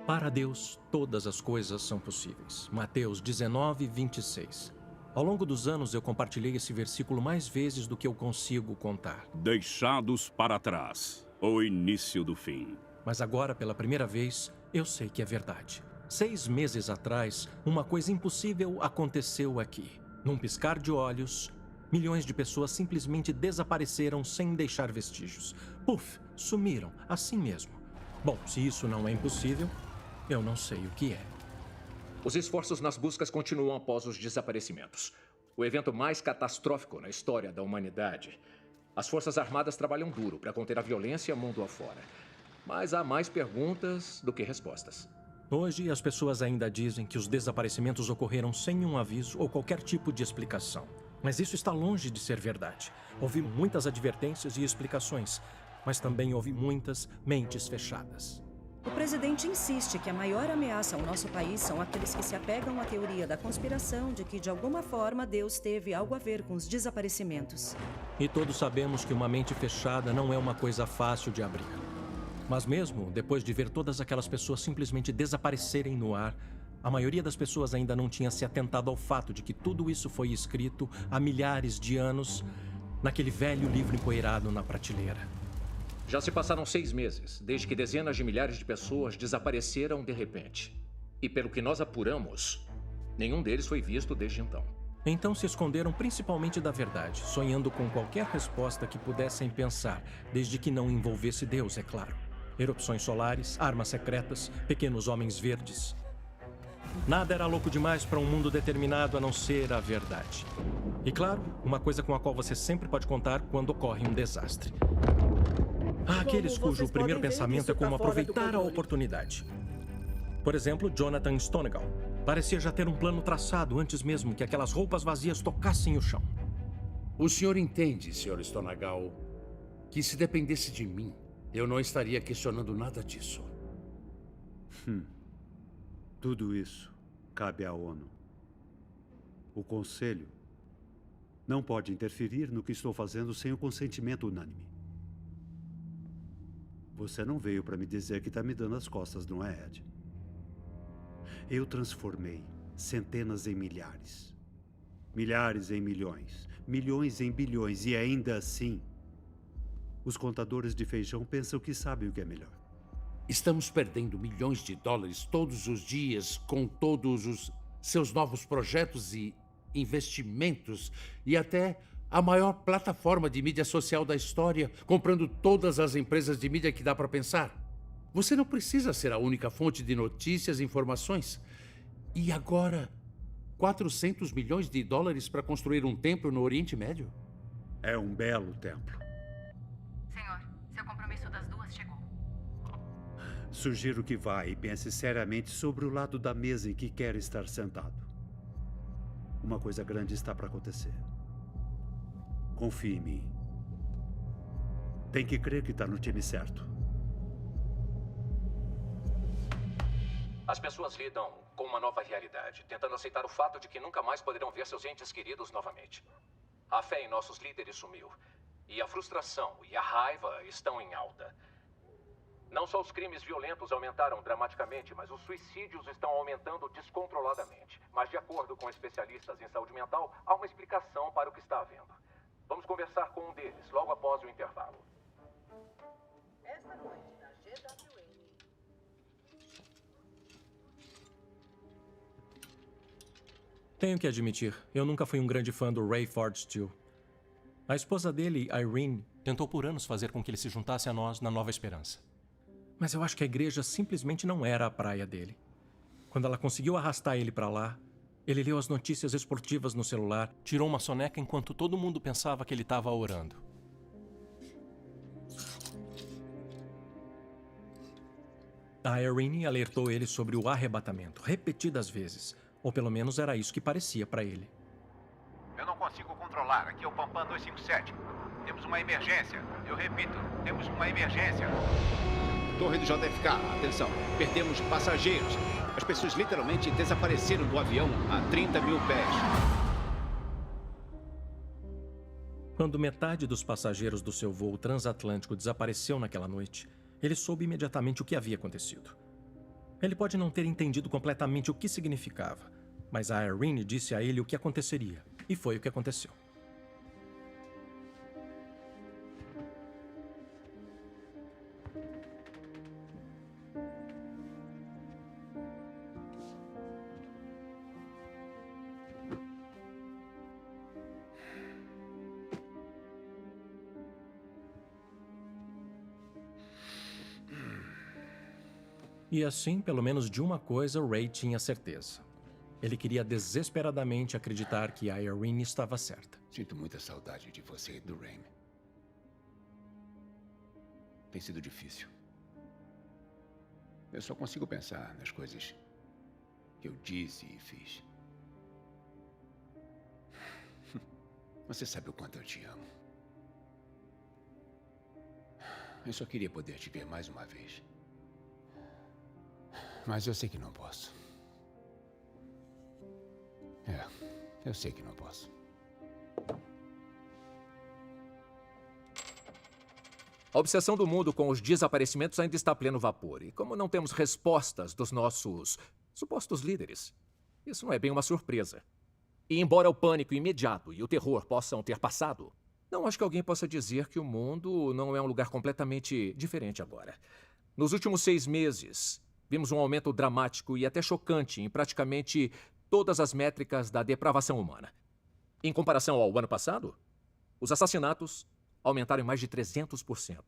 Para Deus, todas as coisas são possíveis. Mateus 19, 26. Ao longo dos anos, eu compartilhei esse versículo mais vezes do que eu consigo contar. Deixados para trás, o início do fim. Mas agora, pela primeira vez, eu sei que é verdade. 6 meses atrás, uma coisa impossível aconteceu aqui. Num piscar de olhos, milhões de pessoas simplesmente desapareceram sem deixar vestígios. Puf, sumiram, assim mesmo. Bom, se isso não é impossível, eu não sei o que é. Os esforços nas buscas continuam após os desaparecimentos. O evento mais catastrófico na história da humanidade. As Forças Armadas trabalham duro para conter a violência mundo afora. Mas há mais perguntas do que respostas. Hoje, as pessoas ainda dizem que os desaparecimentos ocorreram sem um aviso ou qualquer tipo de explicação. Mas isso está longe de ser verdade. Houve muitas advertências e explicações, mas também houve muitas mentes fechadas. O presidente insiste que a maior ameaça ao nosso país são aqueles que se apegam à teoria da conspiração de que, de alguma forma, Deus teve algo a ver com os desaparecimentos. E todos sabemos que uma mente fechada não é uma coisa fácil de abrir. Mas mesmo depois de ver todas aquelas pessoas simplesmente desaparecerem no ar, a maioria das pessoas ainda não tinha se atentado ao fato de que tudo isso foi escrito há milhares de anos naquele velho livro empoeirado na prateleira. Já se passaram 6 meses, desde que dezenas de milhares de pessoas desapareceram de repente. E pelo que nós apuramos, nenhum deles foi visto desde então. Então se esconderam principalmente da verdade, sonhando com qualquer resposta que pudessem pensar, desde que não envolvesse Deus, é claro. Erupções solares, armas secretas, pequenos homens verdes. Nada era louco demais para um mundo determinado a não ser a verdade. E claro, uma coisa com a qual você sempre pode contar quando ocorre um desastre. Há aqueles cujo primeiro pensamento é como aproveitar a oportunidade. Por exemplo, Jonathan Stonegal. Parecia já ter um plano traçado antes mesmo que aquelas roupas vazias tocassem o chão. O senhor entende, Sr. Stonegal, que se dependesse de mim, eu não estaria questionando nada disso. Tudo isso cabe à ONU. O Conselho não pode interferir no que estou fazendo sem o consentimento unânime. Você não veio para me dizer que está me dando as costas, não é, Ed? Eu transformei centenas em milhares. Milhares em milhões. Milhões em bilhões. E ainda assim, os contadores de feijão pensam que sabem o que é melhor. Estamos perdendo milhões de dólares todos os dias com todos os seus novos projetos e investimentos e até a maior plataforma de mídia social da história, comprando todas as empresas de mídia que dá para pensar. Você não precisa ser a única fonte de notícias e informações. E agora, 400 milhões de dólares para construir um templo no Oriente Médio? É um belo templo. Senhor, seu compromisso das 2 chegou. Sugiro que vá e pense seriamente sobre o lado da mesa em que quer estar sentado. Uma coisa grande está para acontecer. Confie em mim. Tem que crer que está no time certo. As pessoas lidam com uma nova realidade, tentando aceitar o fato de que nunca mais poderão ver seus entes queridos novamente. A fé em nossos líderes sumiu. E a frustração e a raiva estão em alta. Não só os crimes violentos aumentaram dramaticamente, mas os suicídios estão aumentando descontroladamente. Mas, de acordo com especialistas em saúde mental, há uma explicação para o que está havendo. Vamos conversar com um deles logo após o intervalo. Esta noite na GWN. Tenho que admitir, eu nunca fui um grande fã do Ray Fortescue. A esposa dele, Irene, tentou por anos fazer com que ele se juntasse a nós na Nova Esperança. Mas eu acho que a igreja simplesmente não era a praia dele. Quando ela conseguiu arrastar ele para lá, ele leu as notícias esportivas no celular, tirou uma soneca enquanto todo mundo pensava que ele estava orando. A Irene alertou ele sobre o arrebatamento, repetidas vezes. Ou pelo menos era isso que parecia para ele. Eu não consigo controlar. Aqui é o Pampam 257. Temos uma emergência. Eu repito, temos uma emergência. Torre do JFK, atenção. Perdemos passageiros. As pessoas literalmente desapareceram do avião a 30 mil pés. Quando metade dos passageiros do seu voo transatlântico desapareceu naquela noite, ele soube imediatamente o que havia acontecido. Ele pode não ter entendido completamente o que significava, mas a Irene disse a ele o que aconteceria, e foi o que aconteceu. E assim, pelo menos de uma coisa, Ray tinha certeza. Ele queria desesperadamente acreditar que a Irene estava certa. Sinto muita saudade de você e do Rain. Tem sido difícil. Eu só consigo pensar nas coisas que eu disse e fiz. Você sabe o quanto eu te amo. Eu só queria poder te ver mais uma vez. Mas eu sei que não posso. Eu sei que não posso. A obsessão do mundo com os desaparecimentos ainda está a pleno vapor. E como não temos respostas dos nossos supostos líderes, isso não é bem uma surpresa. E embora o pânico imediato e o terror possam ter passado, não acho que alguém possa dizer que o mundo não é um lugar completamente diferente agora. Nos últimos 6 meses, vimos um aumento dramático e até chocante em praticamente todas as métricas da depravação humana. Em comparação ao ano passado, os assassinatos aumentaram em mais de 300%.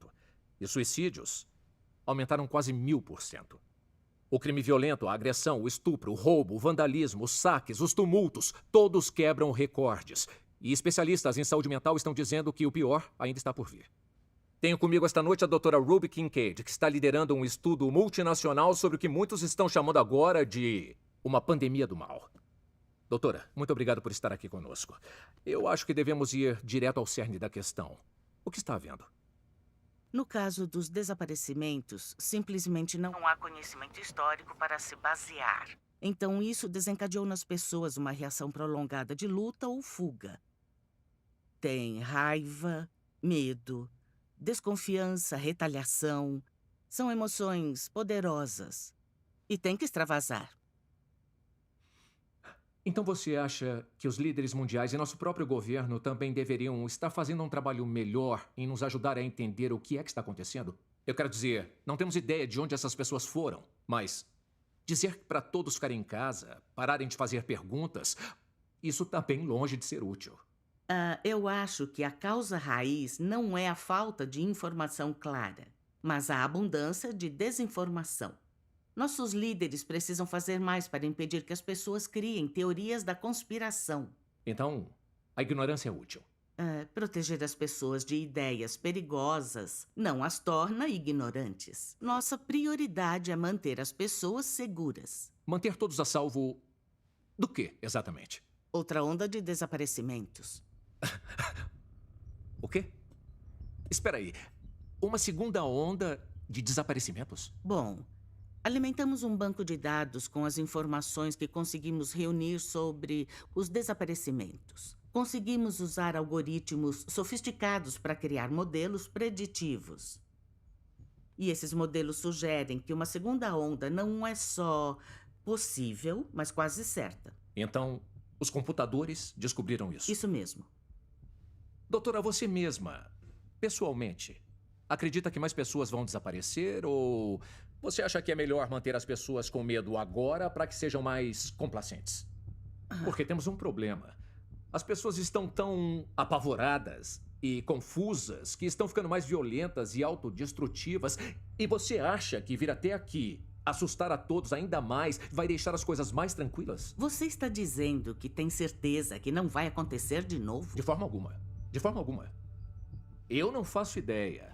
E suicídios aumentaram quase 1000%. O crime violento, a agressão, o estupro, o roubo, o vandalismo, os saques, os tumultos, todos quebram recordes. E especialistas em saúde mental estão dizendo que o pior ainda está por vir. Tenho comigo esta noite a doutora Ruby Kincaid, que está liderando um estudo multinacional sobre o que muitos estão chamando agora de uma pandemia do mal. Doutora, muito obrigado por estar aqui conosco. Eu acho que devemos ir direto ao cerne da questão. O que está havendo? No caso dos desaparecimentos, simplesmente não há conhecimento histórico para se basear. Então isso desencadeou nas pessoas uma reação prolongada de luta ou fuga. Tem raiva, medo, desconfiança, retaliação. São emoções poderosas. E tem que extravasar. Então você acha que os líderes mundiais e nosso próprio governo também deveriam estar fazendo um trabalho melhor em nos ajudar a entender o que é que está acontecendo? Eu quero dizer, não temos ideia de onde essas pessoas foram, mas dizer para todos ficarem em casa, pararem de fazer perguntas, isso está bem longe de ser útil. Eu acho que a causa raiz não é a falta de informação clara, mas a abundância de desinformação. Nossos líderes precisam fazer mais para impedir que as pessoas criem teorias da conspiração. Então, a ignorância é útil. Proteger as pessoas de ideias perigosas não as torna ignorantes. Nossa prioridade é manter as pessoas seguras. Manter todos a salvo do quê, exatamente? Outra onda de desaparecimentos. O quê? Espera aí. Uma segunda onda de desaparecimentos? Bom, alimentamos um banco de dados com as informações que conseguimos reunir sobre os desaparecimentos. Conseguimos usar algoritmos sofisticados para criar modelos preditivos. E esses modelos sugerem que uma segunda onda não é só possível, mas quase certa. Então, os computadores descobriram isso? Isso mesmo. Doutora, você mesma, pessoalmente, acredita que mais pessoas vão desaparecer ou você acha que é melhor manter as pessoas com medo agora para que sejam mais complacentes? Porque temos um problema. As pessoas estão tão apavoradas e confusas que estão ficando mais violentas e autodestrutivas. E você acha que vir até aqui, assustar a todos ainda mais, vai deixar as coisas mais tranquilas? Você está dizendo que tem certeza que não vai acontecer de novo? De forma alguma. De forma alguma. Eu não faço ideia.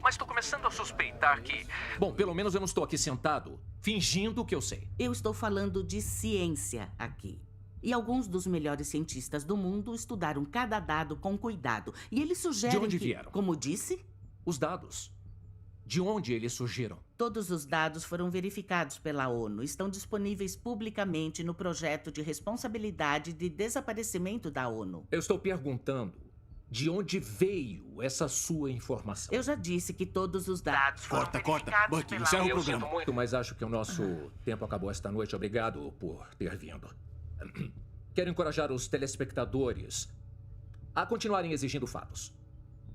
Mas estou começando a suspeitar que... Bom, pelo menos eu não estou aqui sentado, fingindo que eu sei. Eu estou falando de ciência aqui. E alguns dos melhores cientistas do mundo estudaram cada dado com cuidado. E eles sugerem De onde vieram? Como disse? Os dados. De onde eles surgiram? Todos os dados foram verificados pela ONU. Estão disponíveis publicamente no projeto de responsabilidade de desaparecimento da ONU. Eu estou perguntando de onde veio essa sua informação. Eu já disse que todos os dados foram Corta. verificados Bucky, pela encerra o ONU. programa. Muito, mas acho que o nosso tempo acabou esta noite. Obrigado por ter vindo. Quero encorajar os telespectadores a continuarem exigindo fatos.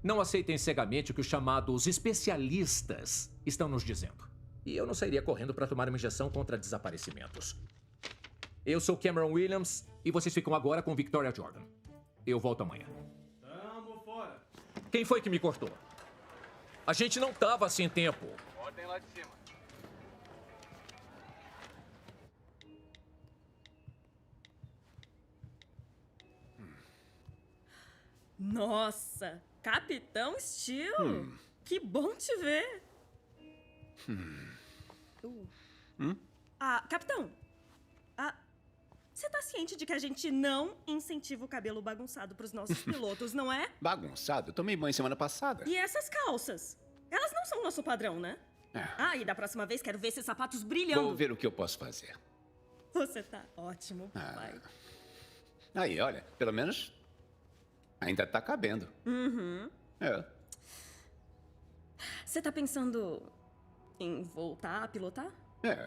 Não aceitem cegamente o que os chamados especialistas estão nos dizendo. E eu não sairia correndo para tomar uma injeção contra desaparecimentos. Eu sou Cameron Williams e vocês ficam agora com Victoria Jordan. Eu volto amanhã. Tamo fora. Quem foi que me cortou? A gente não tava sem tempo. Ordem lá de cima. Nossa, Capitão Steel. Que bom te ver. Capitão. Você tá ciente de que a gente não incentiva o cabelo bagunçado pros nossos pilotos, não é? Bagunçado? Eu tomei banho semana passada. E essas calças? Elas não são nosso padrão, né? E da próxima vez quero ver esses sapatos brilhando. Vou ver o que eu posso fazer. Você tá ótimo, pai. Aí, olha, pelo menos ainda tá cabendo. É. Você tá pensando em voltar a pilotar?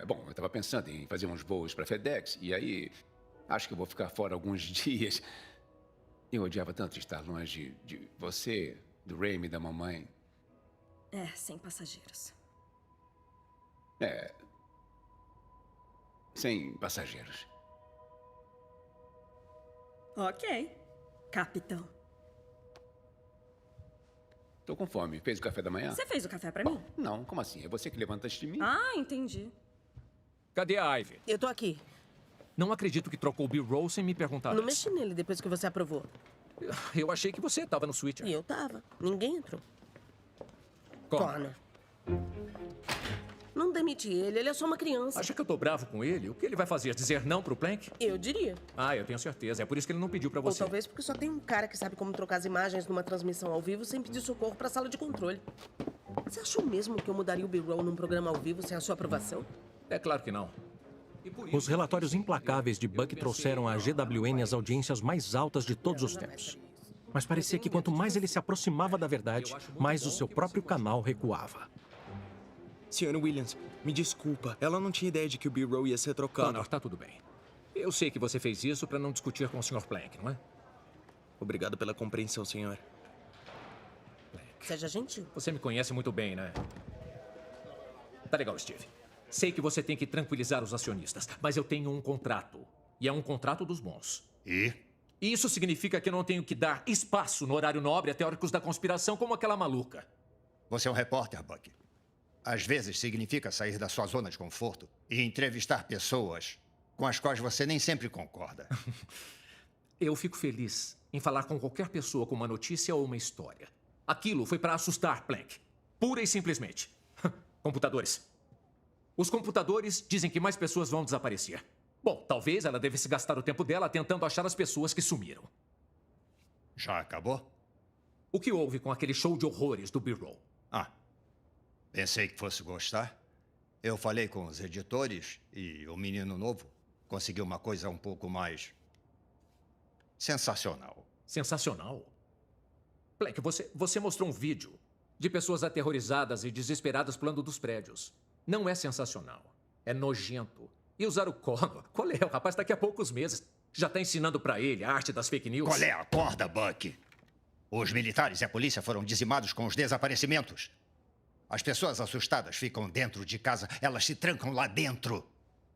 Bom, eu tava pensando em fazer uns voos pra FedEx e aí acho que eu vou ficar fora alguns dias. Eu odiava tanto estar longe de você, do Raimi e da mamãe. Sem passageiros. Sem passageiros. Ok, capitão. Tô com fome. Fez o café da manhã? Você fez o café pra mim? Não, como assim? É você que levanta antes de mim? Entendi. Cadê a Ivy? Eu tô aqui. Não acredito que trocou o B-roll sem me perguntar Não antes. mexi nele depois que você aprovou. Eu achei que você tava no switcher. E eu tava. Ninguém entrou. Connor. Não demite ele é só uma criança. Acha que eu tô bravo com ele? O que ele vai fazer? Dizer não pro Plank? Eu diria. Eu tenho certeza. É por isso que ele não pediu pra Ou você. talvez porque só tem um cara que sabe como trocar as imagens numa transmissão ao vivo sem pedir socorro pra sala de controle. Você achou mesmo que eu mudaria o B-roll num programa ao vivo sem a sua aprovação? É claro que não. Os relatórios implacáveis de Buck trouxeram à GWN as audiências mais altas de todos os tempos. Mas parecia que quanto mais ele se aproximava da verdade, mais o seu próprio canal recuava. Sr. Williams, me desculpa. Ela não tinha ideia de que o B-roll ia ser trocado. Connor, tá tudo bem. Eu sei que você fez isso pra não discutir com o Sr. Plank, não é? Obrigado pela compreensão, senhor. Seja gentil. Você me conhece muito bem, né? Tá legal, Steve. Sei que você tem que tranquilizar os acionistas, mas eu tenho um contrato. E é um contrato dos bons. E? Isso significa que eu não tenho que dar espaço no horário nobre a teóricos da conspiração como aquela maluca. Você é um repórter, Buck. Às vezes significa sair da sua zona de conforto e entrevistar pessoas com as quais você nem sempre concorda. Eu fico feliz em falar com qualquer pessoa com uma notícia ou uma história. Aquilo foi para assustar Plank. Pura e simplesmente. Computadores. Os computadores dizem que mais pessoas vão desaparecer. Bom, talvez ela devesse gastar o tempo dela tentando achar as pessoas que sumiram. Já acabou? O que houve com aquele show de horrores do B-roll? Pensei que fosse gostar. Eu falei com os editores e o menino novo conseguiu uma coisa um pouco mais sensacional. Sensacional? Plank, você mostrou um vídeo de pessoas aterrorizadas e desesperadas pulando dos prédios. Não é sensacional. É nojento. E usar o Connor? Qual é? O rapaz daqui a poucos meses já tá ensinando pra ele a arte das fake news. Qual é a corda, Buck? Os militares e a polícia foram dizimados com os desaparecimentos. As pessoas assustadas ficam dentro de casa, elas se trancam lá dentro.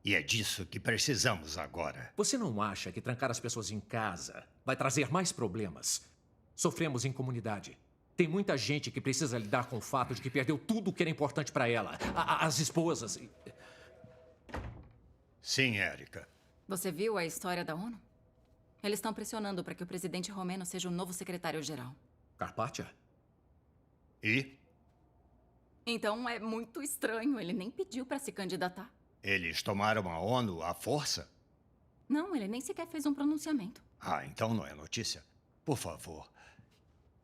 E é disso que precisamos agora. Você não acha que trancar as pessoas em casa vai trazer mais problemas? Sofremos em comunidade. Tem muita gente que precisa lidar com o fato de que perdeu tudo o que era importante pra ela. As esposas. Sim, Érica. Você viu a história da ONU? Eles estão pressionando para que o presidente romeno seja o novo secretário-geral. Carpaccia? E? Então é muito estranho. Ele nem pediu para se candidatar. Eles tomaram a ONU à força? Não, ele nem sequer fez um pronunciamento. Então não é notícia. Por favor,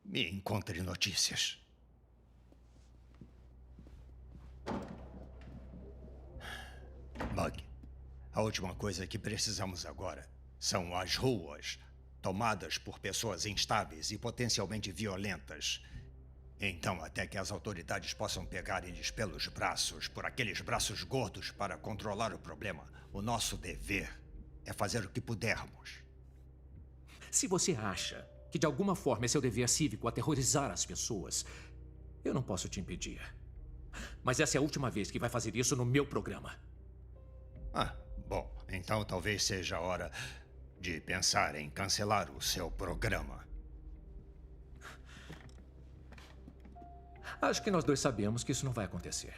me encontre notícias. Bug, a última coisa que precisamos agora são as ruas tomadas por pessoas instáveis e potencialmente violentas. Então, até que as autoridades possam pegar eles pelos braços, por aqueles braços gordos, para controlar o problema, o nosso dever é fazer o que pudermos. Se você acha que de alguma forma é seu dever cívico aterrorizar as pessoas, eu não posso te impedir. Mas essa é a última vez que vai fazer isso no meu programa. Ah, bom, então talvez seja a hora de pensar em cancelar o seu programa. Acho que nós dois sabemos que isso não vai acontecer.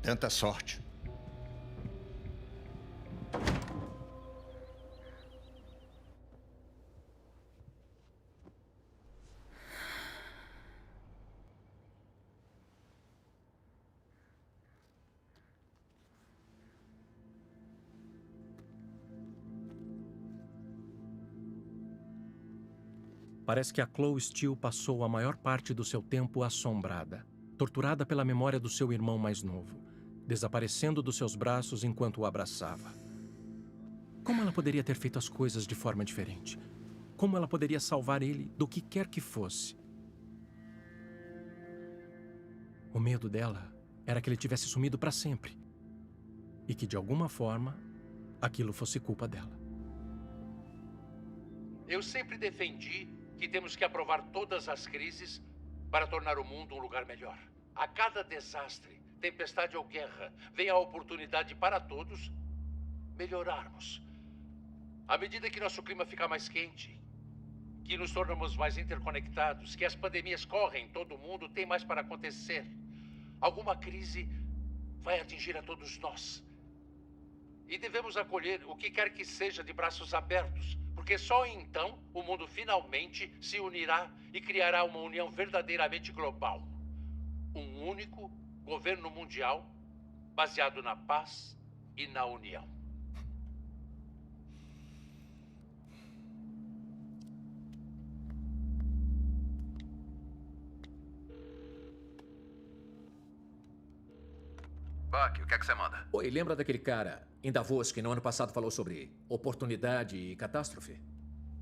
Tanta sorte. Parece que a Chloe Steele passou a maior parte do seu tempo assombrada, torturada pela memória do seu irmão mais novo, desaparecendo dos seus braços enquanto o abraçava. Como ela poderia ter feito as coisas de forma diferente? Como ela poderia salvar ele do que quer que fosse? O medo dela era que ele tivesse sumido para sempre e que, de alguma forma, aquilo fosse culpa dela. Eu sempre defendi que temos que aprovar todas as crises para tornar o mundo um lugar melhor. A cada desastre, tempestade ou guerra, vem a oportunidade para todos melhorarmos. À medida que nosso clima fica mais quente, que nos tornamos mais interconectados, que as pandemias correm em todo o mundo, tem mais para acontecer. Alguma crise vai atingir a todos nós. E devemos acolher o que quer que seja de braços abertos, porque só então o mundo finalmente se unirá e criará uma união verdadeiramente global. Um único governo mundial baseado na paz e na união. Buck, o que é que você manda? Oi, lembra daquele cara em Davos que no ano passado falou sobre oportunidade e catástrofe?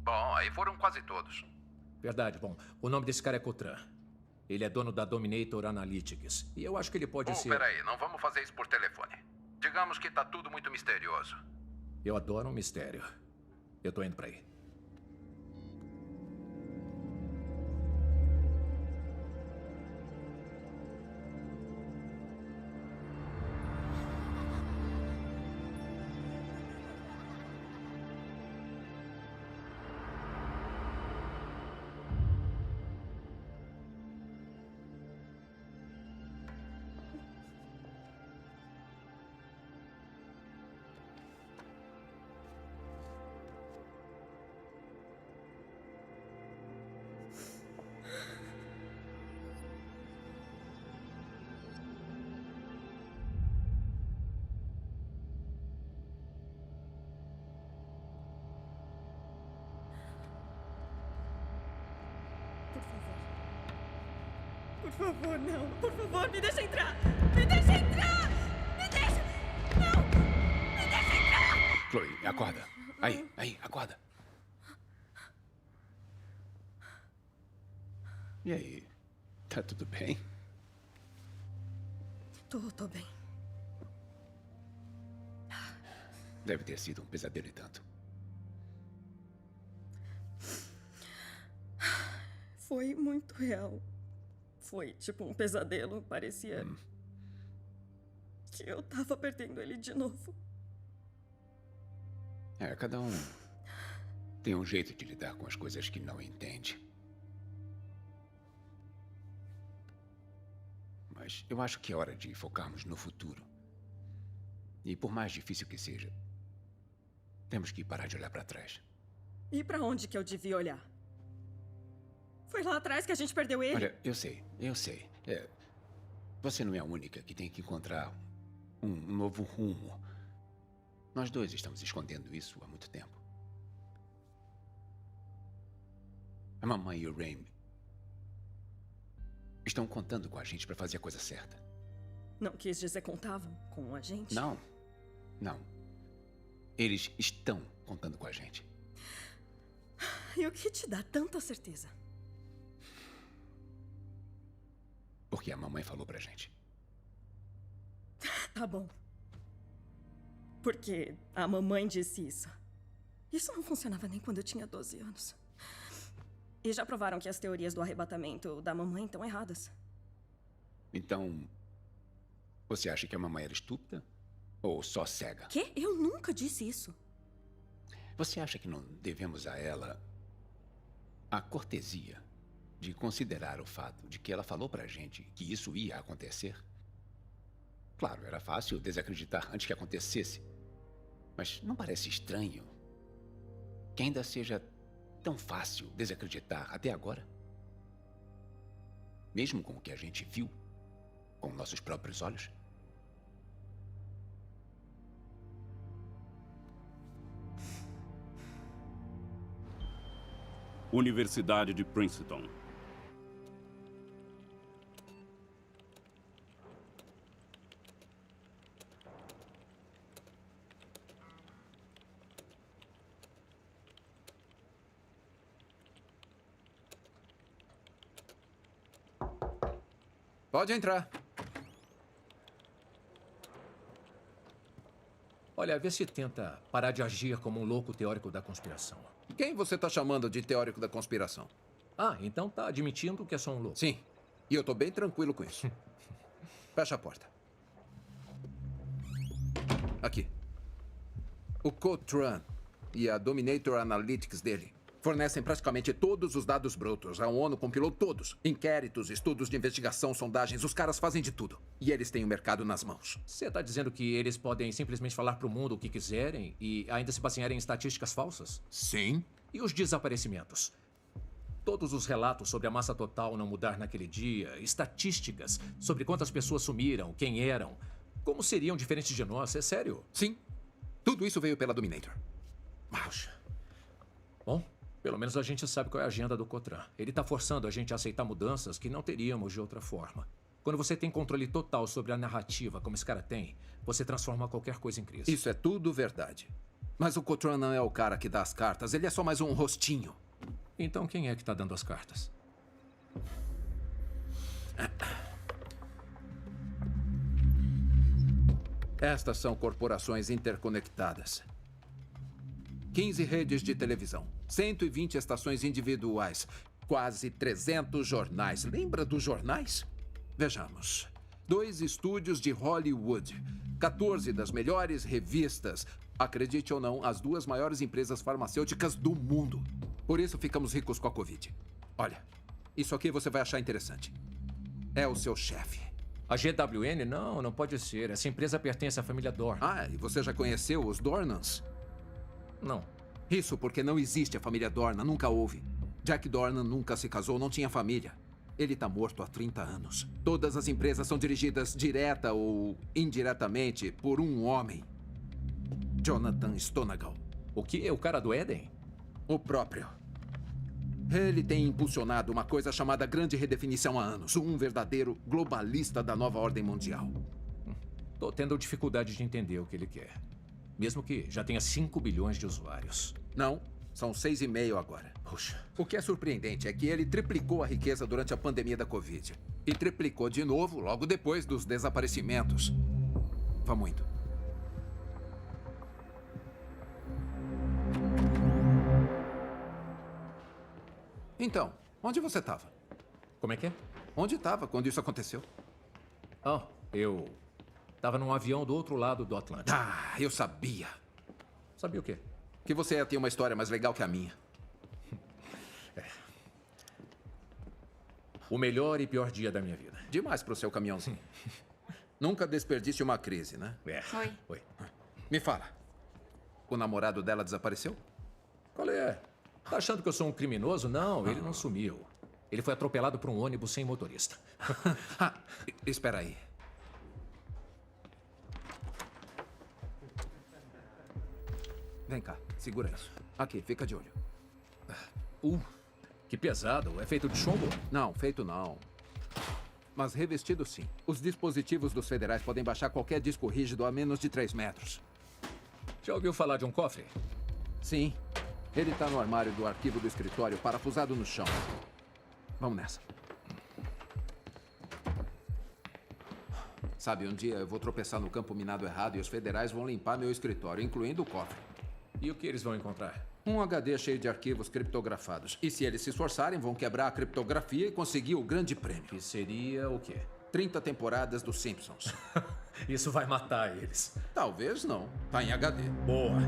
Bom, aí foram quase todos. Verdade, bom. O nome desse cara é Cotran. Ele é dono da Dominator Analytics. E eu acho que ele pode ser... Peraí, não vamos fazer isso por telefone. Digamos que tá tudo muito misterioso. Eu adoro um mistério. Eu tô indo pra aí. Por favor, não. Por favor, me deixa entrar. Me deixa entrar! Me deixa... Não! Me deixa entrar! Chloe, acorda. Aí, acorda. E aí? Tá tudo bem? Tô bem. Deve ter sido um pesadelo e tanto. Foi muito real. Foi tipo um pesadelo. Parecia que eu tava perdendo ele de novo. Cada um tem um jeito de lidar com as coisas que não entende. Mas eu acho que é hora de focarmos no futuro. E por mais difícil que seja, temos que parar de olhar para trás. E pra onde que eu devia olhar? Foi lá atrás que a gente perdeu ele? Olha, eu sei. Você não é a única que tem que encontrar um novo rumo. Nós dois estamos escondendo isso há muito tempo. A mamãe e o Raimi estão contando com a gente para fazer a coisa certa. Não quis dizer contavam com a gente? Não. Eles estão contando com a gente. E o que te dá tanta certeza? Porque a mamãe falou pra gente. Tá bom. Porque a mamãe disse isso. Isso não funcionava nem quando eu tinha 12 anos. E já provaram que as teorias do arrebatamento da mamãe estão erradas. Então, você acha que a mamãe era estúpida? Ou só cega? Quê? Eu nunca disse isso. Você acha que não devemos a ela a cortesia de considerar o fato de que ela falou pra gente que isso ia acontecer? Claro, era fácil desacreditar antes que acontecesse. Mas não parece estranho que ainda seja tão fácil desacreditar até agora? Mesmo com o que a gente viu com nossos próprios olhos? Universidade de Princeton. Pode entrar. Olha, vê se tenta parar de agir como um louco teórico da conspiração. Quem você está chamando de teórico da conspiração? Ah, então tá admitindo que é só um louco. Sim. E eu tô bem tranquilo com isso. Fecha a porta. Aqui. O Cotran e a Dominator Analytics dele fornecem praticamente todos os dados brutos. A ONU compilou todos. Inquéritos, estudos de investigação, sondagens. Os caras fazem de tudo. E eles têm o mercado nas mãos. Você tá dizendo que eles podem simplesmente falar pro mundo o que quiserem e ainda se basearem em estatísticas falsas? Sim. E os desaparecimentos? Todos os relatos sobre a massa total não mudar naquele dia, estatísticas sobre quantas pessoas sumiram, quem eram, como seriam diferentes de nós, é sério? Sim. Tudo isso veio pela Dominator. Puxa. Bom, pelo menos a gente sabe qual é a agenda do Cotran. Ele tá forçando a gente a aceitar mudanças que não teríamos de outra forma. Quando você tem controle total sobre a narrativa, como esse cara tem, você transforma qualquer coisa em crise. Isso é tudo verdade. Mas o Cotran não é o cara que dá as cartas. Ele é só mais um rostinho. Então quem é que tá dando as cartas? Estas são corporações interconectadas. 15 redes de televisão, 120 estações individuais, quase 300 jornais. Lembra dos jornais? Vejamos. 2 estúdios de Hollywood, 14 das melhores revistas. Acredite ou não, as 2 maiores empresas farmacêuticas do mundo. Por isso ficamos ricos com a Covid. Olha, isso aqui você vai achar interessante. É o seu chefe. A GWN? Não, não pode ser. Essa empresa pertence à família Dornan. Ah, e você já conheceu os Dornans? Não. Isso porque não existe a família Dornan, nunca houve. Jack Dornan nunca se casou, não tinha família. Ele tá morto há 30 anos. Todas as empresas são dirigidas direta ou indiretamente por um homem. Jonathan Stonegal. O que? O cara do Éden? O próprio. Ele tem impulsionado uma coisa chamada Grande Redefinição há anos. Um verdadeiro globalista da nova ordem mundial. Tô tendo dificuldade de entender o que ele quer. Mesmo que já tenha 5 bilhões de usuários. Não, são 6,5 agora. Puxa. O que é surpreendente é que ele triplicou a riqueza durante a pandemia da Covid. E triplicou de novo logo depois dos desaparecimentos. Vamos indo. Então, onde você estava? Como é que é? Onde estava quando isso aconteceu? Oh, eu estava num avião do outro lado do Atlântico. Ah, eu sabia. Sabia o quê? Que você ia ter uma história mais legal que a minha. O melhor e pior dia da minha vida. Demais pro seu caminhãozinho. Nunca desperdice uma crise, né? Oi. Oi. Me fala. O namorado dela desapareceu? Qual é? Tá achando que eu sou um criminoso? Não, ele não sumiu. Ele foi atropelado por um ônibus sem motorista. Espera aí. Vem cá, segura isso. Aqui, fica de olho. Que pesado. É feito de chumbo? Não, feito não. Mas revestido sim. Os dispositivos dos federais podem baixar qualquer disco rígido a menos de 3 metros. Já ouviu falar de um cofre? Sim. Ele está no armário do arquivo do escritório, parafusado no chão. Vamos nessa. Sabe, um dia eu vou tropeçar no campo minado errado e os federais vão limpar meu escritório, incluindo o cofre. E o que eles vão encontrar? Um HD cheio de arquivos criptografados. E se eles se esforçarem, vão quebrar a criptografia e conseguir o grande prêmio. Que seria o quê? 30 temporadas dos Simpsons. Isso vai matar eles. Talvez não. Tá em HD. Boa.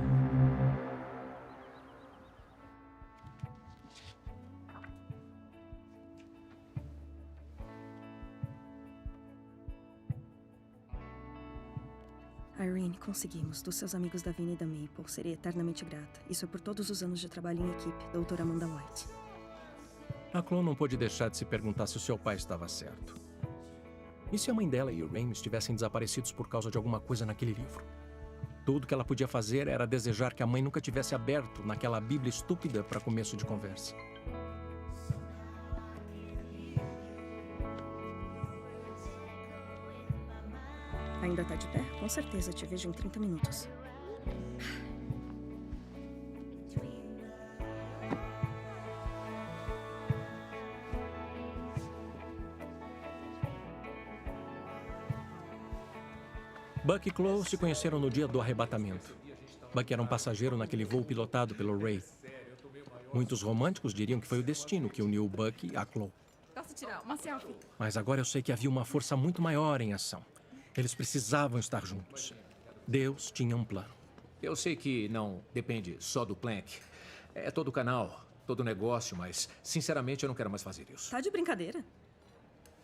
Irene, conseguimos. Dos seus amigos da Vini e da Maple. Serei eternamente grata. Isso é por todos os anos de trabalho em equipe, doutora Amanda White. A Chloe não pôde deixar de se perguntar se o seu pai estava certo. E se a mãe dela e o Raymond estivessem desaparecidos por causa de alguma coisa naquele livro? Tudo que ela podia fazer era desejar que a mãe nunca tivesse aberto naquela Bíblia estúpida para começo de conversa. Ainda tá de pé? Com certeza, te vejo em 30 minutos. Buck e Chloe se conheceram no dia do arrebatamento. Buck era um passageiro naquele voo pilotado pelo Ray. Muitos românticos diriam que foi o destino que uniu Buck a Chloe. Posso tirar uma selfie? Mas agora eu sei que havia uma força muito maior em ação. Eles precisavam estar juntos. Deus tinha um plano. Eu sei que não depende só do Plank. É todo o canal, todo o negócio, mas, sinceramente, eu não quero mais fazer isso. Tá de brincadeira?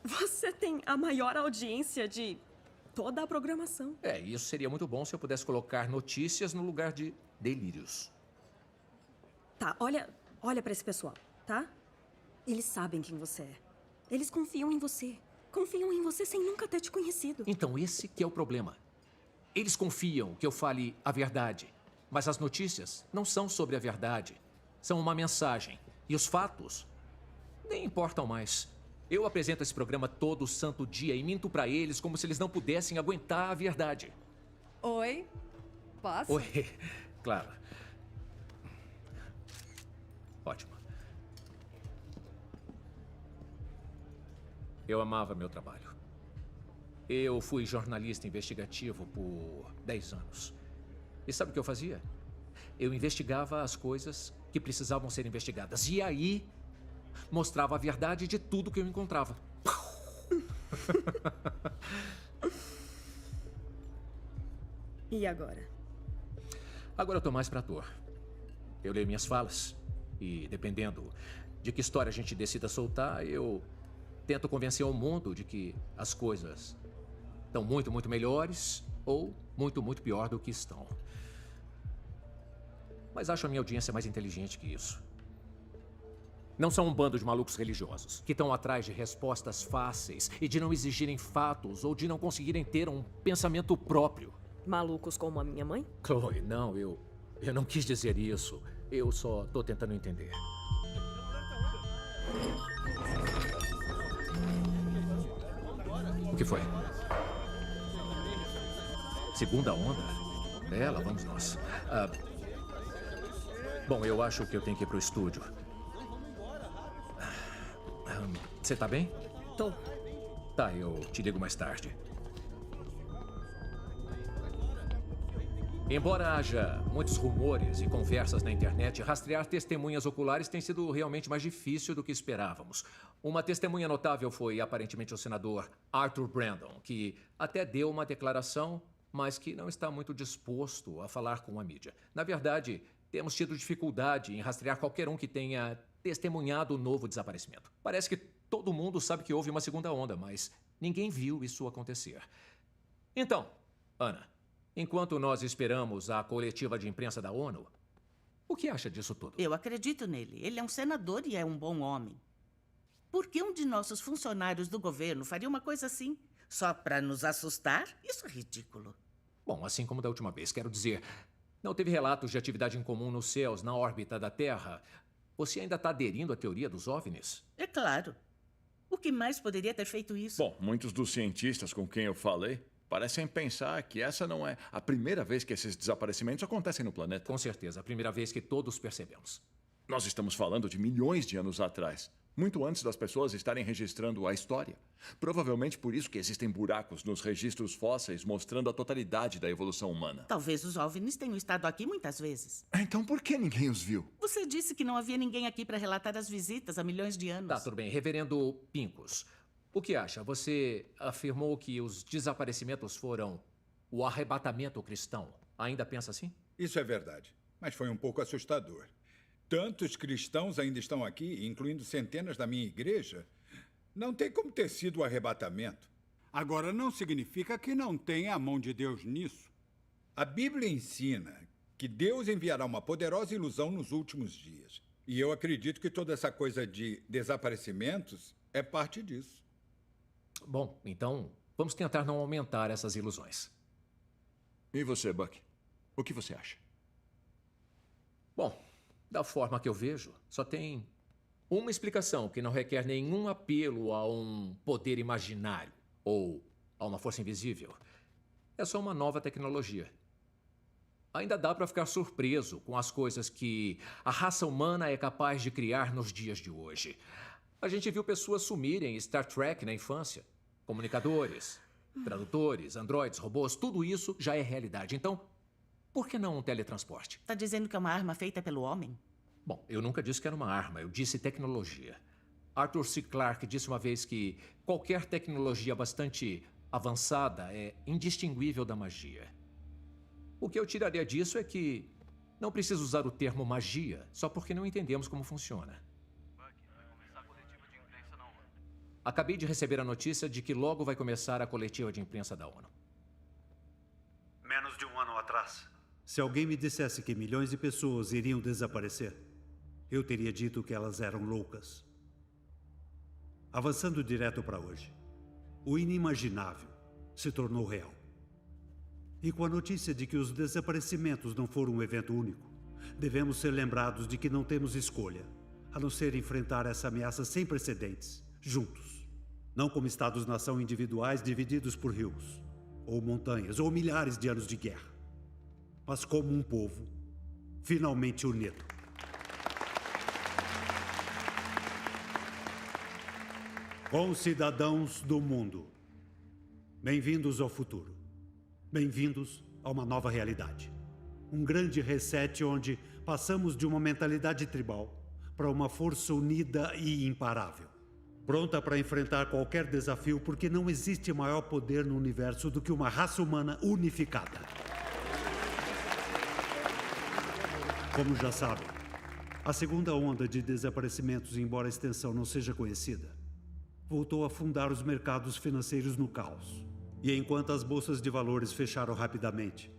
Você tem a maior audiência de toda a programação. Isso seria muito bom se eu pudesse colocar notícias no lugar de delírios. Tá, olha pra esse pessoal, tá? Eles sabem quem você é. Eles confiam em você. Confiam em você sem nunca ter te conhecido. Então, esse que é o problema. Eles confiam que eu fale a verdade, mas as notícias não são sobre a verdade. São uma mensagem. E os fatos nem importam mais. Eu apresento esse programa todo santo dia e minto pra eles como se eles não pudessem aguentar a verdade. Oi? Posso? Oi, claro. Ótimo. Eu amava meu trabalho. Eu fui jornalista investigativo por 10 anos. E sabe o que eu fazia? Eu investigava as coisas que precisavam ser investigadas. E aí, mostrava a verdade de tudo que eu encontrava. E agora? Agora eu tô mais pra ator. Eu leio minhas falas. E dependendo de que história a gente decida soltar, eu tento convencer o mundo de que as coisas estão muito, muito melhores ou muito, muito pior do que estão. Mas acho a minha audiência mais inteligente que isso. Não são um bando de malucos religiosos que estão atrás de respostas fáceis e de não exigirem fatos ou de não conseguirem ter um pensamento próprio. Malucos como a minha mãe? Chloe, não, eu não quis dizer isso. Eu só tô tentando entender. O que foi? Segunda onda? Lá vamos nós. Bom, eu acho que eu tenho que ir pro estúdio. Você tá bem? Tô. Tá, eu te ligo mais tarde. Embora haja muitos rumores e conversas na internet, rastrear testemunhas oculares tem sido realmente mais difícil do que esperávamos. Uma testemunha notável foi, aparentemente, o senador Arthur Brandon, que até deu uma declaração, mas que não está muito disposto a falar com a mídia. Na verdade, temos tido dificuldade em rastrear qualquer um que tenha testemunhado o novo desaparecimento. Parece que todo mundo sabe que houve uma segunda onda, mas ninguém viu isso acontecer. Então, Ana, enquanto nós esperamos a coletiva de imprensa da ONU, o que acha disso tudo? Eu acredito nele. Ele é um senador e é um bom homem. Por que um de nossos funcionários do governo faria uma coisa assim? Só para nos assustar? Isso é ridículo. Bom, assim como da última vez, quero dizer, não teve relatos de atividade incomum nos céus, na órbita da Terra. Você ainda está aderindo à teoria dos OVNIs? É claro. O que mais poderia ter feito isso? Bom, muitos dos cientistas com quem eu falei parecem pensar que essa não é a primeira vez que esses desaparecimentos acontecem no planeta. Com certeza, a primeira vez que todos percebemos. Nós estamos falando de milhões de anos atrás. Muito antes das pessoas estarem registrando a história. Provavelmente por isso que existem buracos nos registros fósseis mostrando a totalidade da evolução humana. Talvez os OVNIs tenham estado aqui muitas vezes. Então por que ninguém os viu? Você disse que não havia ninguém aqui para relatar as visitas há milhões de anos. Tá, tudo bem. Reverendo Pincus, o que acha? Você afirmou que os desaparecimentos foram o arrebatamento cristão. Ainda pensa assim? Isso é verdade, mas foi um pouco assustador. Tantos cristãos ainda estão aqui, incluindo centenas da minha igreja. Não tem como ter sido o arrebatamento. Agora, não significa que não tenha a mão de Deus nisso. A Bíblia ensina que Deus enviará uma poderosa ilusão nos últimos dias. E eu acredito que toda essa coisa de desaparecimentos é parte disso. Bom, então vamos tentar não aumentar essas ilusões. E você, Buck? O que você acha? Bom, da forma que eu vejo, só tem uma explicação que não requer nenhum apelo a um poder imaginário ou a uma força invisível. É só uma nova tecnologia. Ainda dá para ficar surpreso com as coisas que a raça humana é capaz de criar nos dias de hoje. A gente viu pessoas sumirem em Star Trek na infância. Comunicadores, tradutores, androides, robôs, tudo isso já é realidade. Então, por que não um teletransporte? Está dizendo que é uma arma feita pelo homem? Bom, eu nunca disse que era uma arma, eu disse tecnologia. Arthur C. Clarke disse uma vez que qualquer tecnologia bastante avançada é indistinguível da magia. O que eu tiraria disso é que não precisa usar o termo magia só porque não entendemos como funciona. Acabei de receber a notícia de que logo vai começar a coletiva de imprensa da ONU. Menos de um ano atrás, se alguém me dissesse que milhões de pessoas iriam desaparecer, eu teria dito que elas eram loucas. Avançando direto para hoje, o inimaginável se tornou real. E com a notícia de que os desaparecimentos não foram um evento único, devemos ser lembrados de que não temos escolha, a não ser enfrentar essa ameaça sem precedentes, juntos. Não como estados-nação individuais divididos por rios, ou montanhas, ou milhares de anos de guerra, mas como um povo finalmente unido. Concidadãos do mundo, bem-vindos ao futuro. Bem-vindos a uma nova realidade. Um grande reset onde passamos de uma mentalidade tribal para uma força unida e imparável. Pronta para enfrentar qualquer desafio, porque não existe maior poder no universo do que uma raça humana unificada. Como já sabem, a segunda onda de desaparecimentos, embora a extensão não seja conhecida, voltou a afundar os mercados financeiros no caos. E enquanto as bolsas de valores fecharam rapidamente,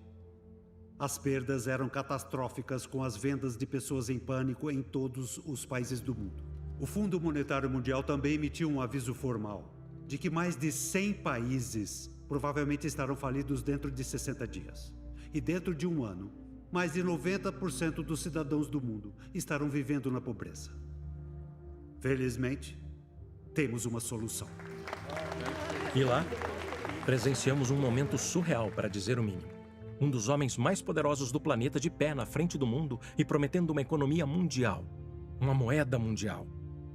as perdas eram catastróficas, com as vendas de pessoas em pânico em todos os países do mundo. O Fundo Monetário Mundial também emitiu um aviso formal de que mais de 100 países provavelmente estarão falidos dentro de 60 dias. E dentro de um ano, mais de 90% dos cidadãos do mundo estarão vivendo na pobreza. Felizmente, temos uma solução. E lá, presenciamos um momento surreal, para dizer o mínimo. Um dos homens mais poderosos do planeta de pé na frente do mundo e prometendo uma economia mundial, uma moeda mundial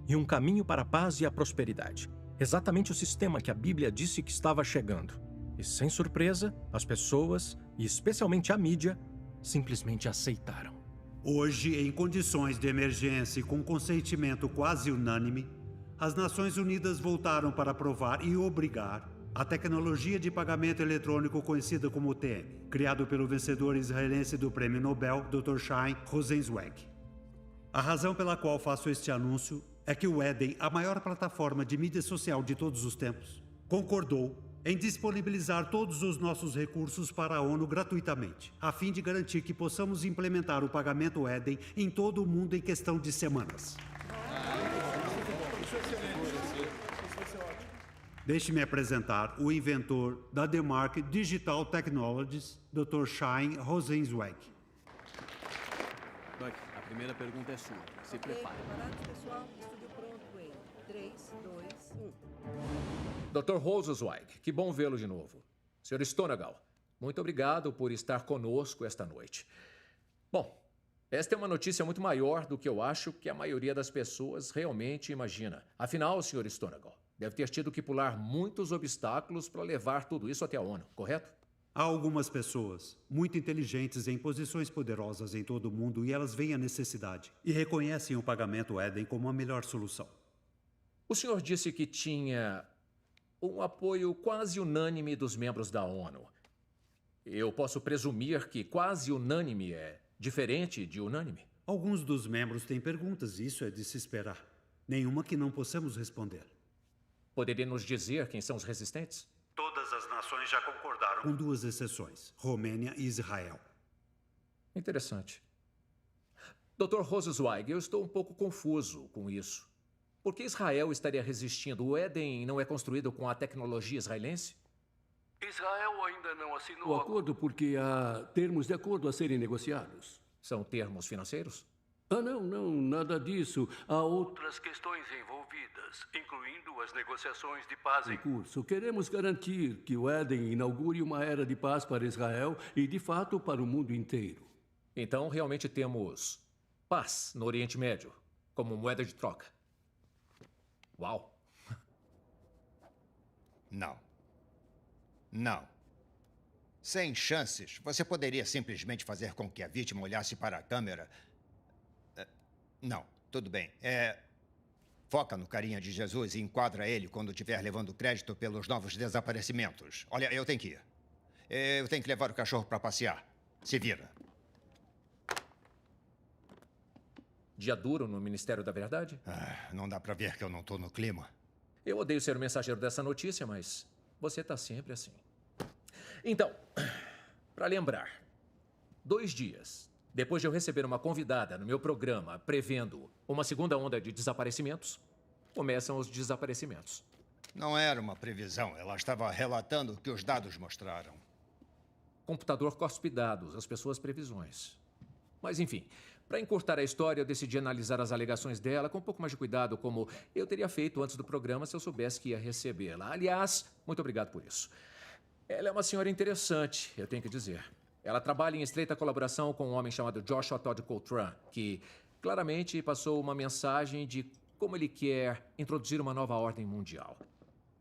e um caminho para a paz e a prosperidade. Exatamente o sistema que a Bíblia disse que estava chegando. E sem surpresa, as pessoas, e especialmente a mídia, simplesmente aceitaram. Hoje, em condições de emergência e com consentimento quase unânime, as Nações Unidas voltaram para aprovar e obrigar a tecnologia de pagamento eletrônico conhecida como UTM, criado pelo vencedor israelense do Prêmio Nobel, Dr. Chaim Rosenzweig. A razão pela qual faço este anúncio é que o Eden, a maior plataforma de mídia social de todos os tempos, concordou em disponibilizar todos os nossos recursos para a ONU gratuitamente, a fim de garantir que possamos implementar o pagamento Eden em todo o mundo em questão de semanas. Deixe-me apresentar o inventor da DeMark Digital Technologies, Dr. Chaim Rosenzweig. Buck, a primeira pergunta é sua. Se prepare. Preparados, pessoal? Estúdio pronto em 3, 2, 1. Dr. Rosenzweig, que bom vê-lo de novo. Sr. Stonegal, muito obrigado por estar conosco esta noite. Bom, esta é uma notícia muito maior do que eu acho que a maioria das pessoas realmente imagina. Afinal, Sr. Stonegal, deve ter tido que pular muitos obstáculos para levar tudo isso até a ONU, correto? Há algumas pessoas muito inteligentes em posições poderosas em todo o mundo e elas veem a necessidade e reconhecem o pagamento Eden como a melhor solução. O senhor disse que tinha um apoio quase unânime dos membros da ONU. Eu posso presumir que quase unânime é diferente de unânime? Alguns dos membros têm perguntas e isso é de se esperar. Nenhuma que não possamos responder. Poderia nos dizer quem são os resistentes? Todas as nações já concordaram, com 2 exceções, Romênia e Israel. Interessante. Dr. Rosenzweig, eu estou um pouco confuso com isso. Por que Israel estaria resistindo? O Éden não é construído com a tecnologia israelense? Israel ainda não assinou o acordo porque há termos de acordo a serem negociados. São termos financeiros? Não, nada disso. Há outras questões envolvidas, incluindo as negociações de paz em curso. Queremos garantir que o Éden inaugure uma era de paz para Israel e, de fato, para o mundo inteiro. Então, realmente temos paz no Oriente Médio, como moeda de troca. Uau! Não. Não. Sem chances. Você poderia simplesmente fazer com que a vítima olhasse para a câmera. Não, tudo bem. Foca no carinha de Jesus e enquadra ele quando estiver levando crédito pelos novos desaparecimentos. Olha, eu tenho que ir. Eu tenho que levar o cachorro para passear. Se vira. Dia duro no Ministério da Verdade? Não dá para ver que eu não estou no clima. Eu odeio ser o mensageiro dessa notícia, mas você está sempre assim. Então, para lembrar, 2 dias depois de eu receber uma convidada no meu programa prevendo uma segunda onda de desaparecimentos, começam os desaparecimentos. Não era uma previsão. Ela estava relatando o que os dados mostraram. Computador cospe dados, as pessoas previsões. Mas, enfim, para encurtar a história, eu decidi analisar as alegações dela com um pouco mais de cuidado, como eu teria feito antes do programa se eu soubesse que ia recebê-la. Aliás, muito obrigado por isso. Ela é uma senhora interessante, eu tenho que dizer. Ela trabalha em estreita colaboração com um homem chamado Joshua Todd Coltrane, que claramente passou uma mensagem de como ele quer introduzir uma nova ordem mundial.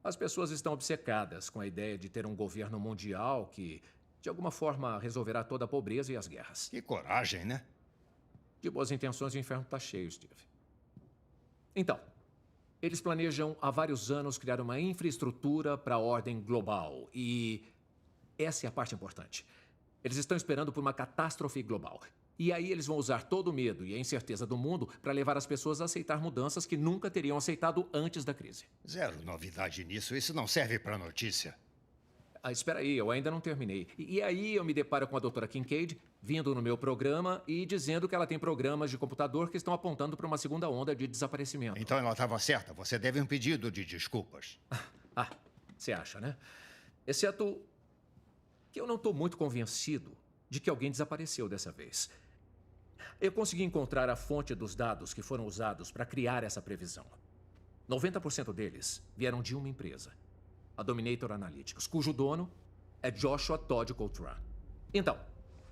As pessoas estão obcecadas com a ideia de ter um governo mundial que, de alguma forma, resolverá toda a pobreza e as guerras. Que coragem, né? De boas intenções, o inferno está cheio, Steve. Então, eles planejam há vários anos criar uma infraestrutura para a ordem global. E essa é a parte importante. Eles estão esperando por uma catástrofe global. E aí eles vão usar todo o medo e a incerteza do mundo para levar as pessoas a aceitar mudanças que nunca teriam aceitado antes da crise. Zero novidade nisso. Isso não serve para notícia. Espera aí, eu ainda não terminei. E aí eu me deparo com a doutora Kincaid vindo no meu programa e dizendo que ela tem programas de computador que estão apontando para uma segunda onda de desaparecimento. Então ela estava certa. Você deve um pedido de desculpas. Você acha, né? Exceto que eu não estou muito convencido de que alguém desapareceu dessa vez. Eu consegui encontrar a fonte dos dados que foram usados para criar essa previsão. 90% deles vieram de uma empresa, a Dominator Analytics, cujo dono é Joshua Todd Coltrane. Então,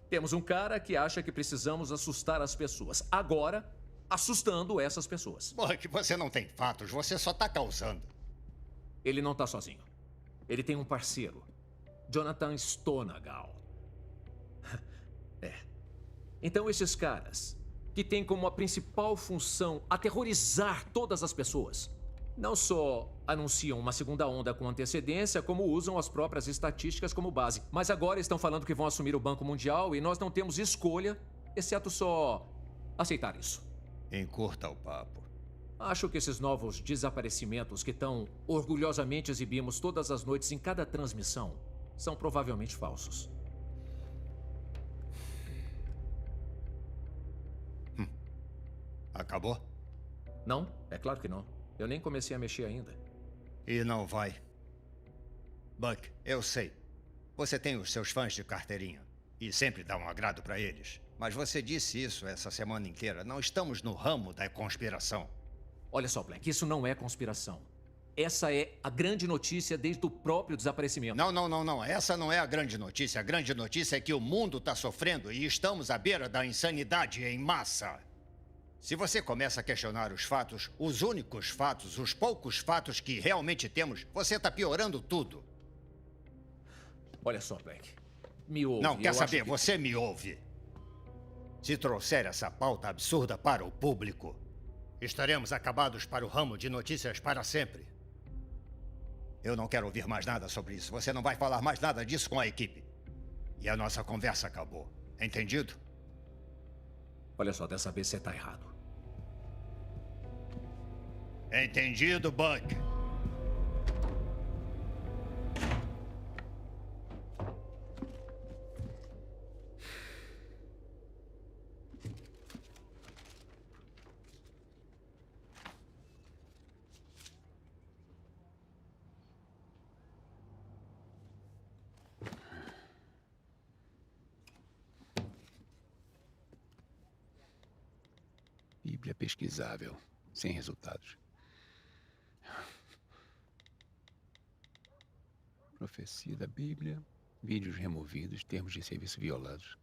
temos um cara que acha que precisamos assustar as pessoas. Agora, assustando essas pessoas. Buck, você não tem fatos, você só está causando. Ele não está sozinho. Ele tem um parceiro, Jonathan Stonegal. Então esses caras, que têm como a principal função aterrorizar todas as pessoas, não só anunciam uma segunda onda com antecedência, como usam as próprias estatísticas como base. Mas agora estão falando que vão assumir o Banco Mundial e nós não temos escolha, exceto só aceitar isso. Encurta o papo. Acho que esses novos desaparecimentos que tão orgulhosamente exibimos todas as noites em cada transmissão são provavelmente falsos. Acabou? Não, é claro que não. Eu nem comecei a mexer ainda. E não vai. Buck, eu sei. Você tem os seus fãs de carteirinha. E sempre dá um agrado para eles. Mas você disse isso essa semana inteira. Não estamos no ramo da conspiração. Olha só, Black, isso não é conspiração. essa é a grande notícia desde o próprio desaparecimento. Não. Essa não é a grande notícia. A grande notícia é que o mundo está sofrendo e estamos à beira da insanidade em massa. Se você começa a questionar os fatos, os únicos fatos, os poucos fatos que realmente temos, você está piorando tudo. Olha só, Black. Me ouve. Não, quer saber? Você me ouve. Se trouxer essa pauta absurda para o público, estaremos acabados para o ramo de notícias para sempre. Eu não quero ouvir mais nada sobre isso. Você não vai falar mais nada disso com a equipe. E a nossa conversa acabou. Entendido? Olha só, dessa vez você está errado. Entendido, Buck? Bíblia pesquisável, sem resultados. Profecia da Bíblia, vídeos removidos, termos de serviço violados.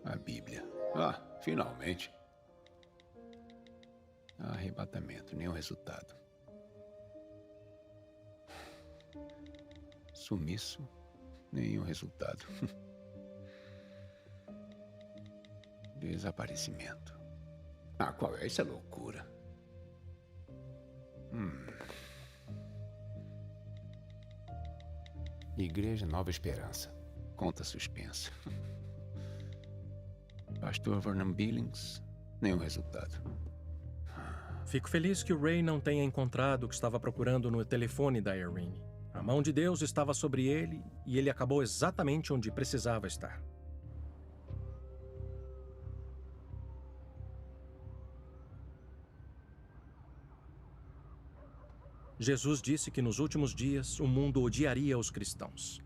A Bíblia. Ah, finalmente. Arrebatamento, nenhum resultado. Sumiço, nenhum resultado. Desaparecimento. Ah, qual é? Isso é loucura. Igreja Nova Esperança. Conta suspensa. Pastor Vernon Billings, nenhum resultado. Fico feliz que o Ray não tenha encontrado o que estava procurando no telefone da Irene. A mão de Deus estava sobre ele e ele acabou exatamente onde precisava estar. Jesus disse que nos últimos dias o mundo odiaria os cristãos.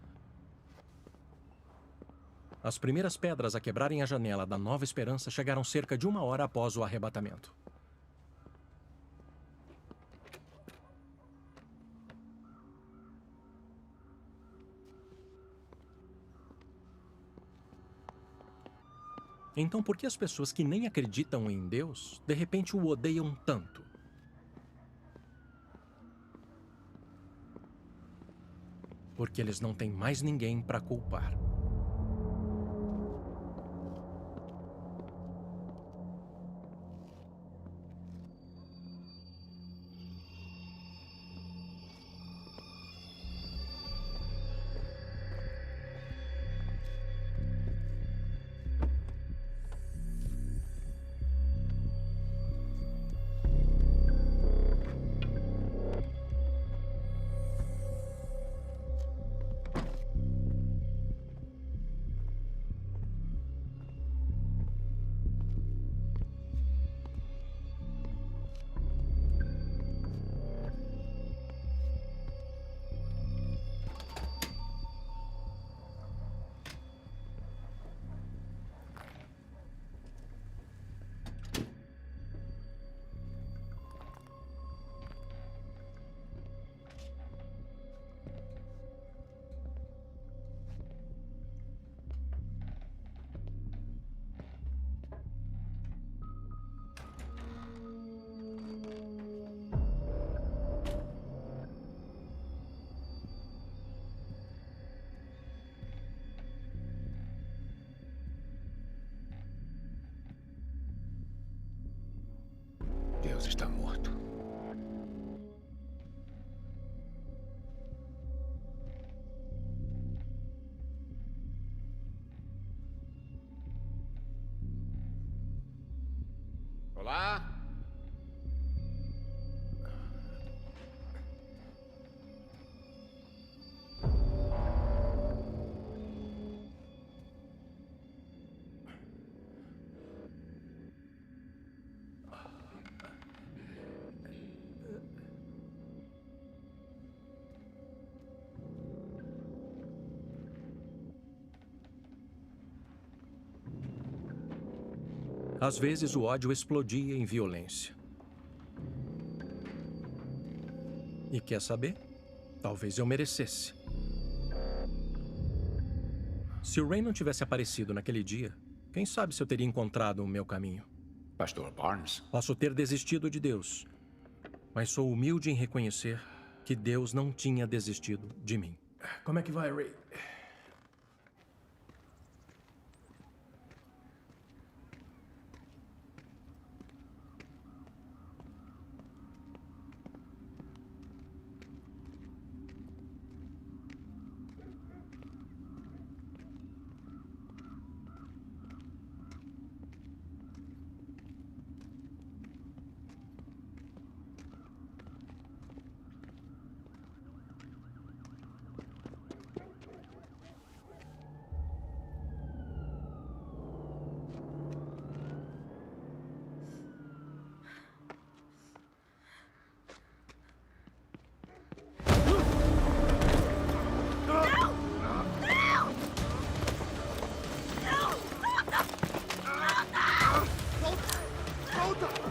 As primeiras pedras a quebrarem a janela da Nova Esperança chegaram cerca de 1 hora após o arrebatamento. Então, por que as pessoas que nem acreditam em Deus, de repente o odeiam tanto? Porque eles não têm mais ninguém para culpar. Deus está morto. Olá? Às vezes, o ódio explodia em violência. E quer saber? Talvez eu merecesse. Se o Ray não tivesse aparecido naquele dia, quem sabe se eu teria encontrado o meu caminho. Pastor Barnes? Posso ter desistido de Deus, mas sou humilde em reconhecer que Deus não tinha desistido de mim. Como é que vai, Ray?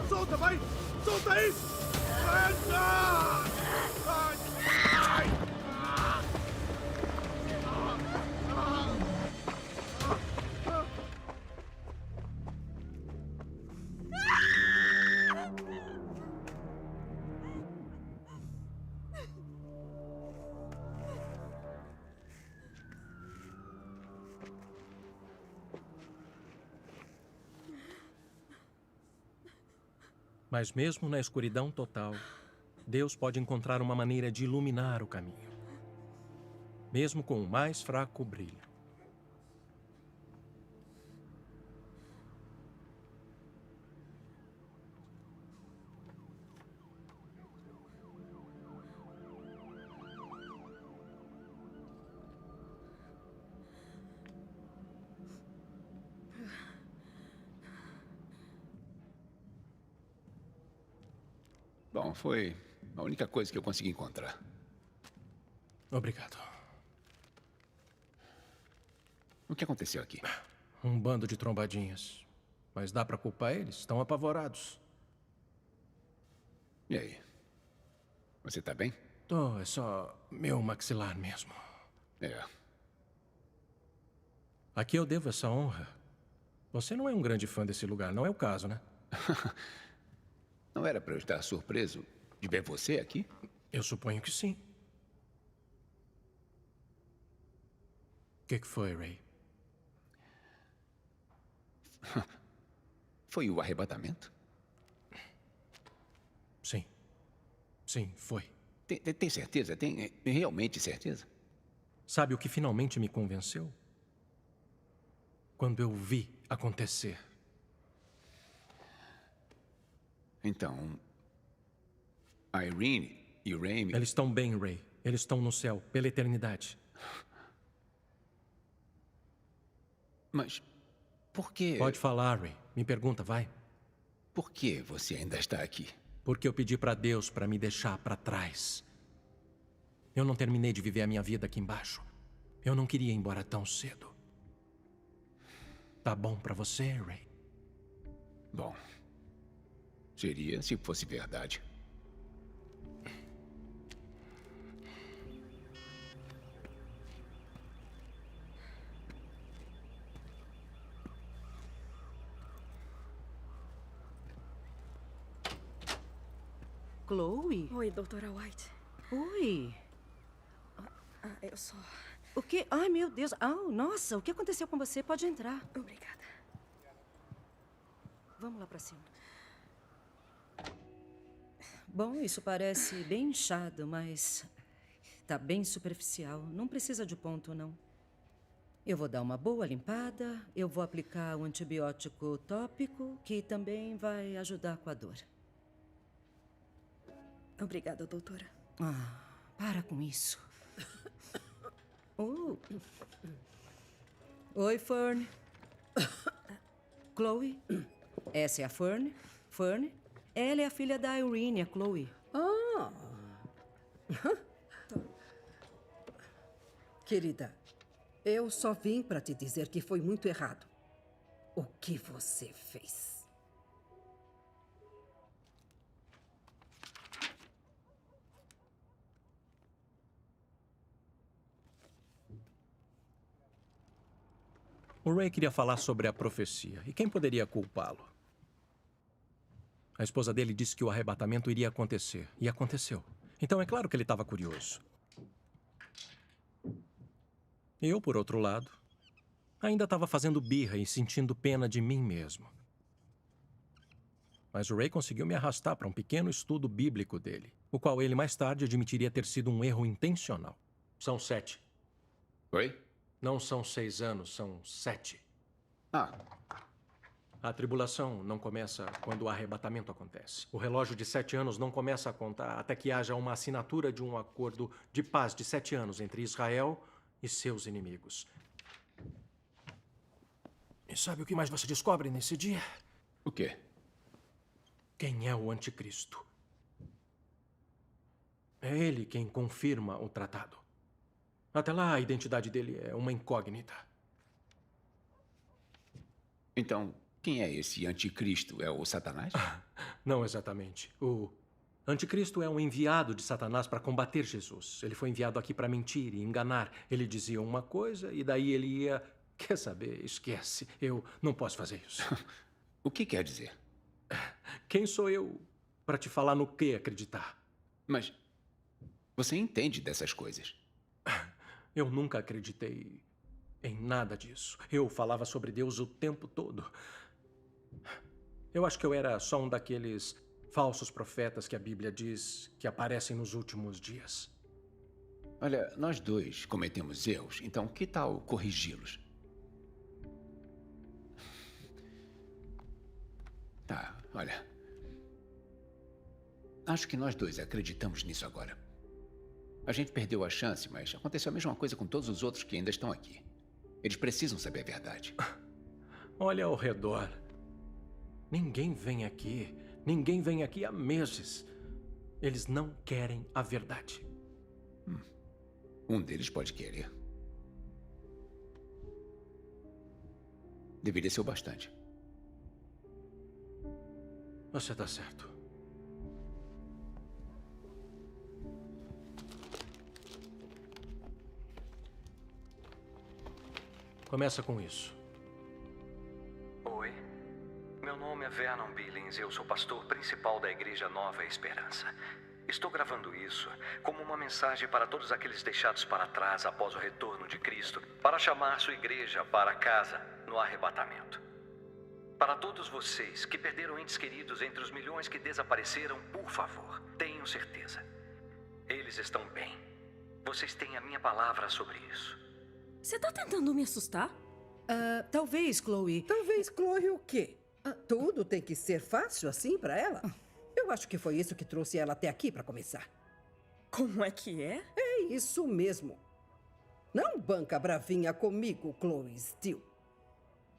Solta, vai! Solta aí! Mas mesmo na escuridão total, Deus pode encontrar uma maneira de iluminar o caminho. Mesmo com o mais fraco brilho. Bom, foi a única coisa que eu consegui encontrar. Obrigado. O que aconteceu aqui? Um bando de trombadinhas. Mas dá pra culpar eles? Estão apavorados. E aí? Você tá bem? Tô, é só meu maxilar mesmo. É. Aqui eu devo essa honra. Você não é um grande fã desse lugar, não é o caso, né? Não era para eu estar surpreso de ver você aqui? Eu suponho que sim. O que foi, Ray? Foi o arrebatamento? Sim. Sim, foi. Tem certeza? Tem realmente certeza? Sabe o que finalmente me convenceu? Quando eu vi acontecer. Então, a Irene e o Ray... Eles estão bem, Ray. Eles estão no céu, pela eternidade. Mas por que... Pode falar, Ray. Me pergunta, vai. Por que você ainda está aqui? Porque eu pedi para Deus para me deixar para trás. Eu não terminei de viver a minha vida aqui embaixo. Eu não queria ir embora tão cedo. Tá bom para você, Ray? Bom... Seria se fosse verdade. Chloe? Oi, doutora White. Oi. Eu só... O quê? Ai, meu Deus. Nossa, o que aconteceu com você? Pode entrar. Obrigada. Vamos lá pra cima. Bom, isso parece bem inchado, mas tá bem superficial. Não precisa de ponto, não. Eu vou dar uma boa limpada, eu vou aplicar um antibiótico tópico, que também vai ajudar com a dor. Obrigada, doutora. Para com isso. Oi, Fern. Chloe. Essa é a Fern. Fern. Ela é a filha da Irene, a Chloe. Querida, eu só vim para te dizer que foi muito errado o que você fez. O Ray queria falar sobre a profecia. E quem poderia culpá-lo? A esposa dele disse que o arrebatamento iria acontecer. E aconteceu. Então é claro que ele estava curioso. Eu, por outro lado, ainda estava fazendo birra e sentindo pena de mim mesmo. Mas o Ray conseguiu me arrastar para um pequeno estudo bíblico dele, o qual ele mais tarde admitiria ter sido um erro intencional. São 7. Oi? Não são 6 anos, são 7. Ah. A tribulação não começa quando o arrebatamento acontece. O relógio de 7 anos não começa a contar até que haja uma assinatura de um acordo de paz de 7 anos entre Israel e seus inimigos. E sabe o que mais você descobre nesse dia? O quê? Quem é o anticristo? É ele quem confirma o tratado. Até lá, a identidade dele é uma incógnita. Então, quem é esse anticristo? É o Satanás? Não exatamente. O anticristo é um enviado de Satanás para combater Jesus. Ele foi enviado aqui para mentir e enganar. Ele dizia uma coisa e daí ele ia... Quer saber? Esquece. Eu não posso fazer isso. O que quer dizer? Quem sou eu para te falar no que acreditar? Mas você entende dessas coisas? Eu nunca acreditei em nada disso. Eu falava sobre Deus o tempo todo. Eu acho que eu era só um daqueles falsos profetas que a Bíblia diz que aparecem nos últimos dias. Olha, nós dois cometemos erros, então que tal corrigi-los? Tá, olha. Acho que nós dois acreditamos nisso agora. A gente perdeu a chance, mas aconteceu a mesma coisa com todos os outros que ainda estão aqui. Eles precisam saber a verdade. Olha ao redor. Ninguém vem aqui. Ninguém vem aqui há meses. Eles não querem a verdade. Um deles pode querer. Deveria ser o bastante. Você está certo. Começa com isso. Oi, meu nome é Vernon Billings e eu sou pastor principal da Igreja Nova Esperança. Estou gravando isso como uma mensagem para todos aqueles deixados para trás após o retorno de Cristo, para chamar sua igreja para casa no arrebatamento. Para todos vocês que perderam entes queridos entre os milhões que desapareceram, por favor, tenham certeza. Eles estão bem. Vocês têm a minha palavra sobre isso. Você tá tentando me assustar? Talvez, Chloe. Talvez, Chloe, o quê? Tudo tem que ser fácil assim pra ela? Eu acho que foi isso que trouxe ela até aqui pra começar. Como é que é? É isso mesmo. Não banca bravinha comigo, Chloe Steele.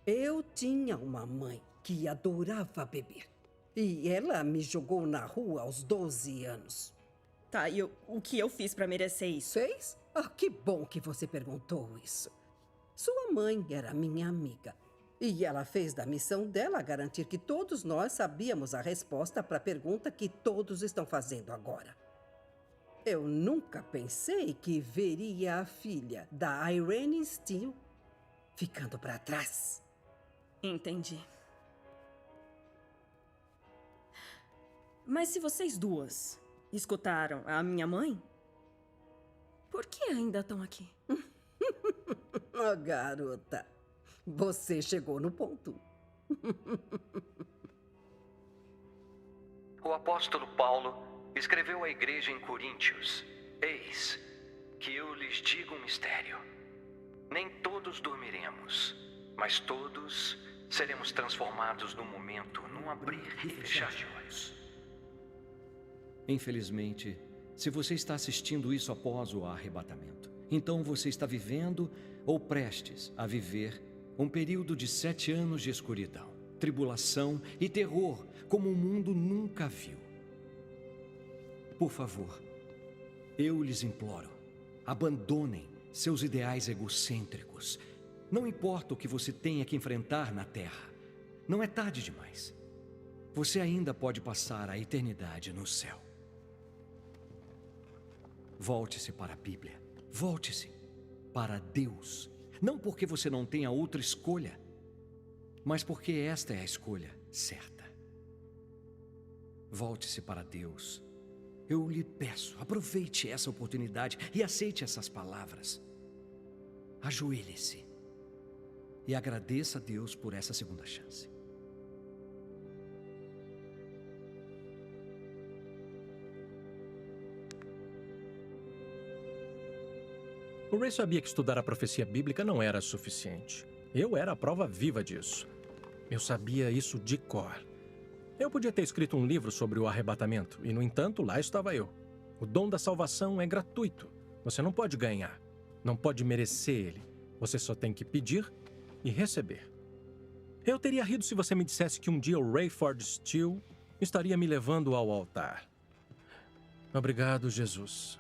Eu tinha uma mãe que adorava beber. E ela me jogou na rua aos 12 anos. Tá, e o que eu fiz pra merecer isso? Fez? Que bom que você perguntou isso. Sua mãe era minha amiga. E ela fez da missão dela garantir que todos nós sabíamos a resposta para a pergunta que todos estão fazendo agora. Eu nunca pensei que veria a filha da Irene Steele ficando para trás. Entendi. Mas se vocês duas escutaram a minha mãe, por que ainda estão aqui? Garota, você chegou no ponto. O apóstolo Paulo escreveu à igreja em Coríntios: Eis que eu lhes digo um mistério. Nem todos dormiremos, mas todos seremos transformados num momento, num abrir e fechar de olhos. Infelizmente, se você está assistindo isso após o arrebatamento, então você está vivendo ou prestes a viver um período de 7 anos de escuridão, tribulação e terror como o mundo nunca viu. Por favor, eu lhes imploro, abandonem seus ideais egocêntricos. Não importa o que você tenha que enfrentar na Terra, não é tarde demais. Você ainda pode passar a eternidade no céu. Volte-se para a Bíblia. Volte-se para Deus. Não porque você não tenha outra escolha, mas porque esta é a escolha certa. Volte-se para Deus. Eu lhe peço, aproveite essa oportunidade e aceite essas palavras. Ajoelhe-se e agradeça a Deus por essa segunda chance. O Ray sabia que estudar a profecia bíblica não era suficiente. Eu era a prova viva disso. Eu sabia isso de cor. Eu podia ter escrito um livro sobre o arrebatamento, e, no entanto, lá estava eu. O dom da salvação é gratuito. Você não pode ganhar, não pode merecer ele. Você só tem que pedir e receber. Eu teria rido se você me dissesse que um dia o Rayford Steele estaria me levando ao altar. Obrigado, Jesus.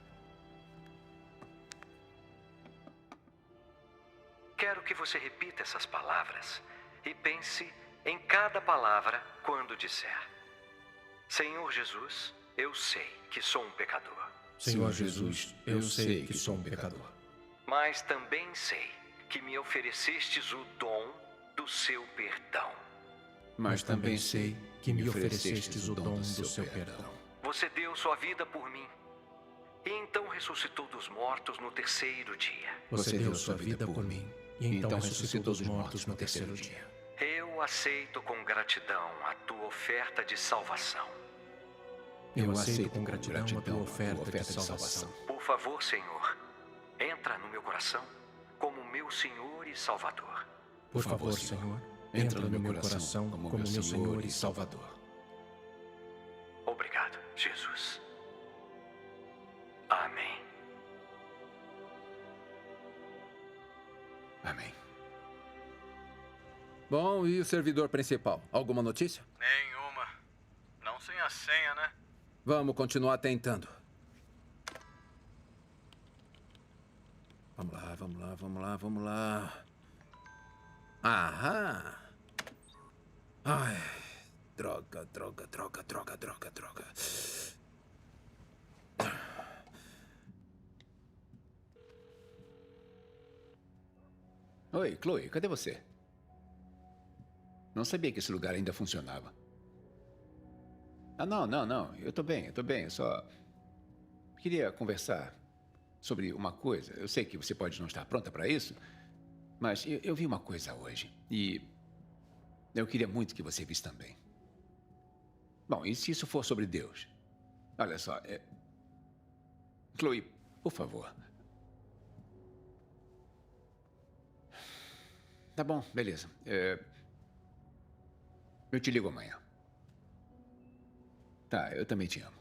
Quero que você repita essas palavras e pense em cada palavra quando disser: Senhor Jesus, eu sei que sou um pecador. Senhor Jesus, eu sei que sou um pecador. Mas também sei que me oferecestes o dom do seu perdão. Mas também sei que me oferecestes o dom do seu perdão. Você deu sua vida por mim. E então ressuscitou dos mortos no terceiro dia. Você deu sua vida por mim. E então ressuscitou dos mortos no terceiro dia. Eu aceito com gratidão a tua oferta de salvação. Eu aceito com gratidão a tua oferta de salvação. Por favor, Senhor, entra no meu coração como meu Senhor e Salvador. Por favor, Senhor, entra no meu coração como meu Senhor e Salvador. Obrigado, Jesus. Amém. Amém. Bom, e o servidor principal? Alguma notícia? Nenhuma. Não sem a senha, né? Vamos continuar tentando. Vamos lá. Aham. Ai, droga. Oi, Chloe, cadê você? Não sabia que esse lugar ainda funcionava. Ah, não. Eu tô bem. Eu só queria conversar sobre uma coisa. Eu sei que você pode não estar pronta para isso, mas eu vi uma coisa hoje e eu queria muito que você visse também. Bom, e se isso for sobre Deus? Olha só, Chloe, por favor. Tá bom, beleza. Eu te ligo amanhã. Tá, eu também te amo.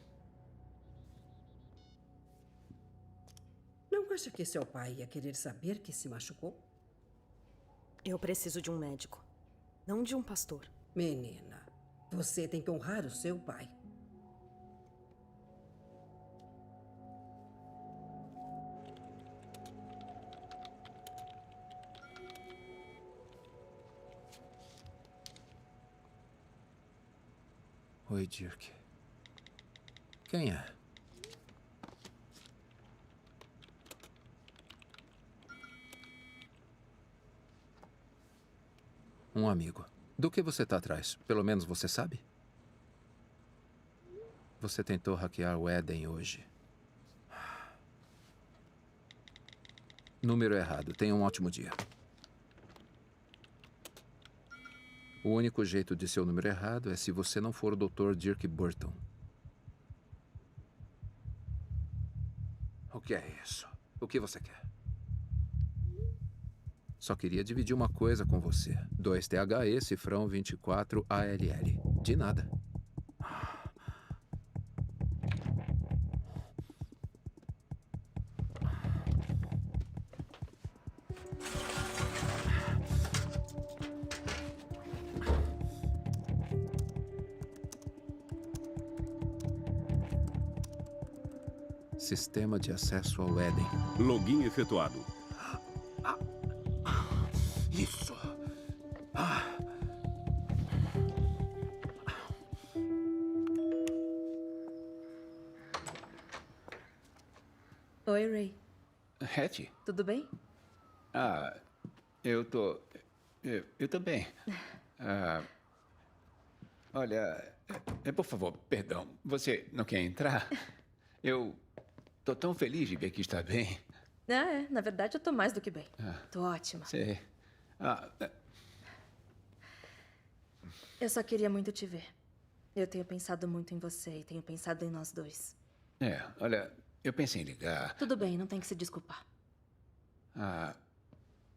Não acha que seu pai ia querer saber que se machucou? Eu preciso de um médico, não de um pastor. Menina, você tem que honrar o seu pai. Oi, Dirk. Quem é? Um amigo. Do que você está atrás? Pelo menos você sabe? Você tentou hackear o Eden hoje. Número errado. Tenha um ótimo dia. O único jeito de ser o número errado é se você não for o Dr. Dirk Burton. O que é isso? O que você quer? Só queria dividir uma coisa com você. 2THE, cifrão 24ALL. De nada. Sistema de acesso ao Eden. Login efetuado. Isso. Oi, Ray. Hattie? Tudo bem? Ah, Eu também. Olha, por favor, perdão. Você não quer entrar? Eu tô tão feliz de ver que está bem. Na verdade eu tô mais do que bem. Tô ótima. Sei. Eu só queria muito te ver. Eu tenho pensado muito em você e tenho pensado em nós dois. Olha, eu pensei em ligar. Tudo bem, não tem que se desculpar.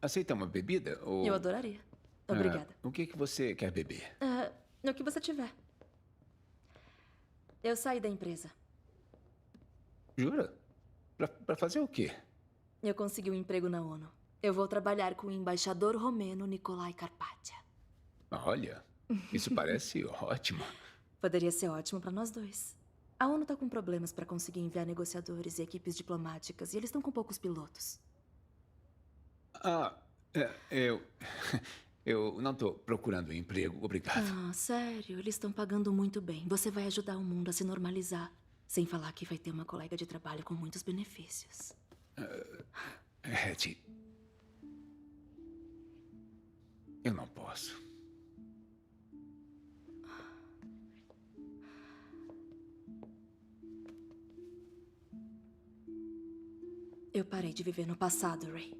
Aceita uma bebida? Ou... Eu adoraria. Obrigada. O que você quer beber? No que você tiver. Eu saí da empresa. Jura? Pra fazer o quê? Eu consegui um emprego na ONU. Eu vou trabalhar com o embaixador romeno Nicolae Carpathia. Olha, isso parece ótimo. Poderia ser ótimo para nós dois. A ONU tá com problemas para conseguir enviar negociadores e equipes diplomáticas, e eles estão com poucos pilotos. Eu não tô procurando emprego, obrigado. Sério, eles estão pagando muito bem. Você vai ajudar o mundo a se normalizar. Sem falar que vai ter uma colega de trabalho com muitos benefícios. Hattie, eu não posso. Eu parei de viver no passado, Ray.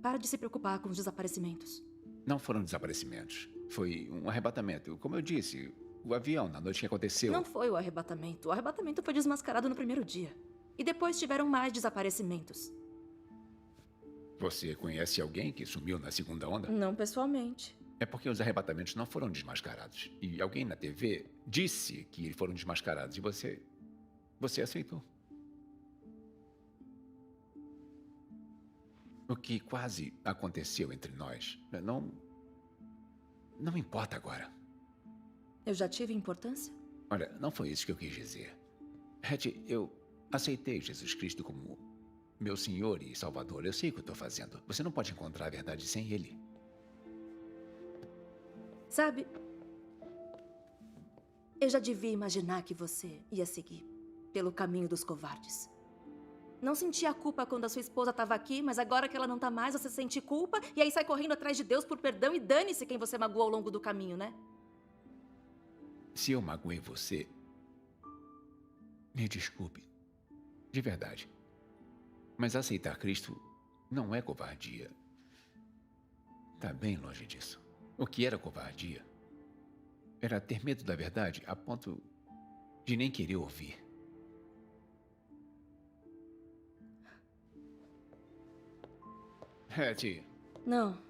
Para de se preocupar com os desaparecimentos. Não foram desaparecimentos. Foi um arrebatamento. Como eu disse, o avião, na noite que aconteceu... Não foi o arrebatamento. O arrebatamento foi desmascarado no primeiro dia. E depois tiveram mais desaparecimentos. Você conhece alguém que sumiu na segunda onda? Não pessoalmente. É porque os arrebatamentos não foram desmascarados. E alguém na TV disse que foram desmascarados. E você aceitou. O que quase aconteceu entre nós não importa agora. Eu já tive importância? Olha, não foi isso que eu quis dizer. Hattie, eu aceitei Jesus Cristo como meu Senhor e Salvador. Eu sei o que eu estou fazendo. Você não pode encontrar a verdade sem Ele. Sabe, eu já devia imaginar que você ia seguir pelo caminho dos covardes. Não sentia culpa quando a sua esposa estava aqui, mas agora que ela não está mais, você sente culpa e aí sai correndo atrás de Deus por perdão e dane-se quem você magoou ao longo do caminho, né? Se eu magoei você, me desculpe. De verdade. Mas aceitar Cristo não é covardia. Está bem longe disso. O que era covardia era ter medo da verdade a ponto de nem querer ouvir. Hattie. Não.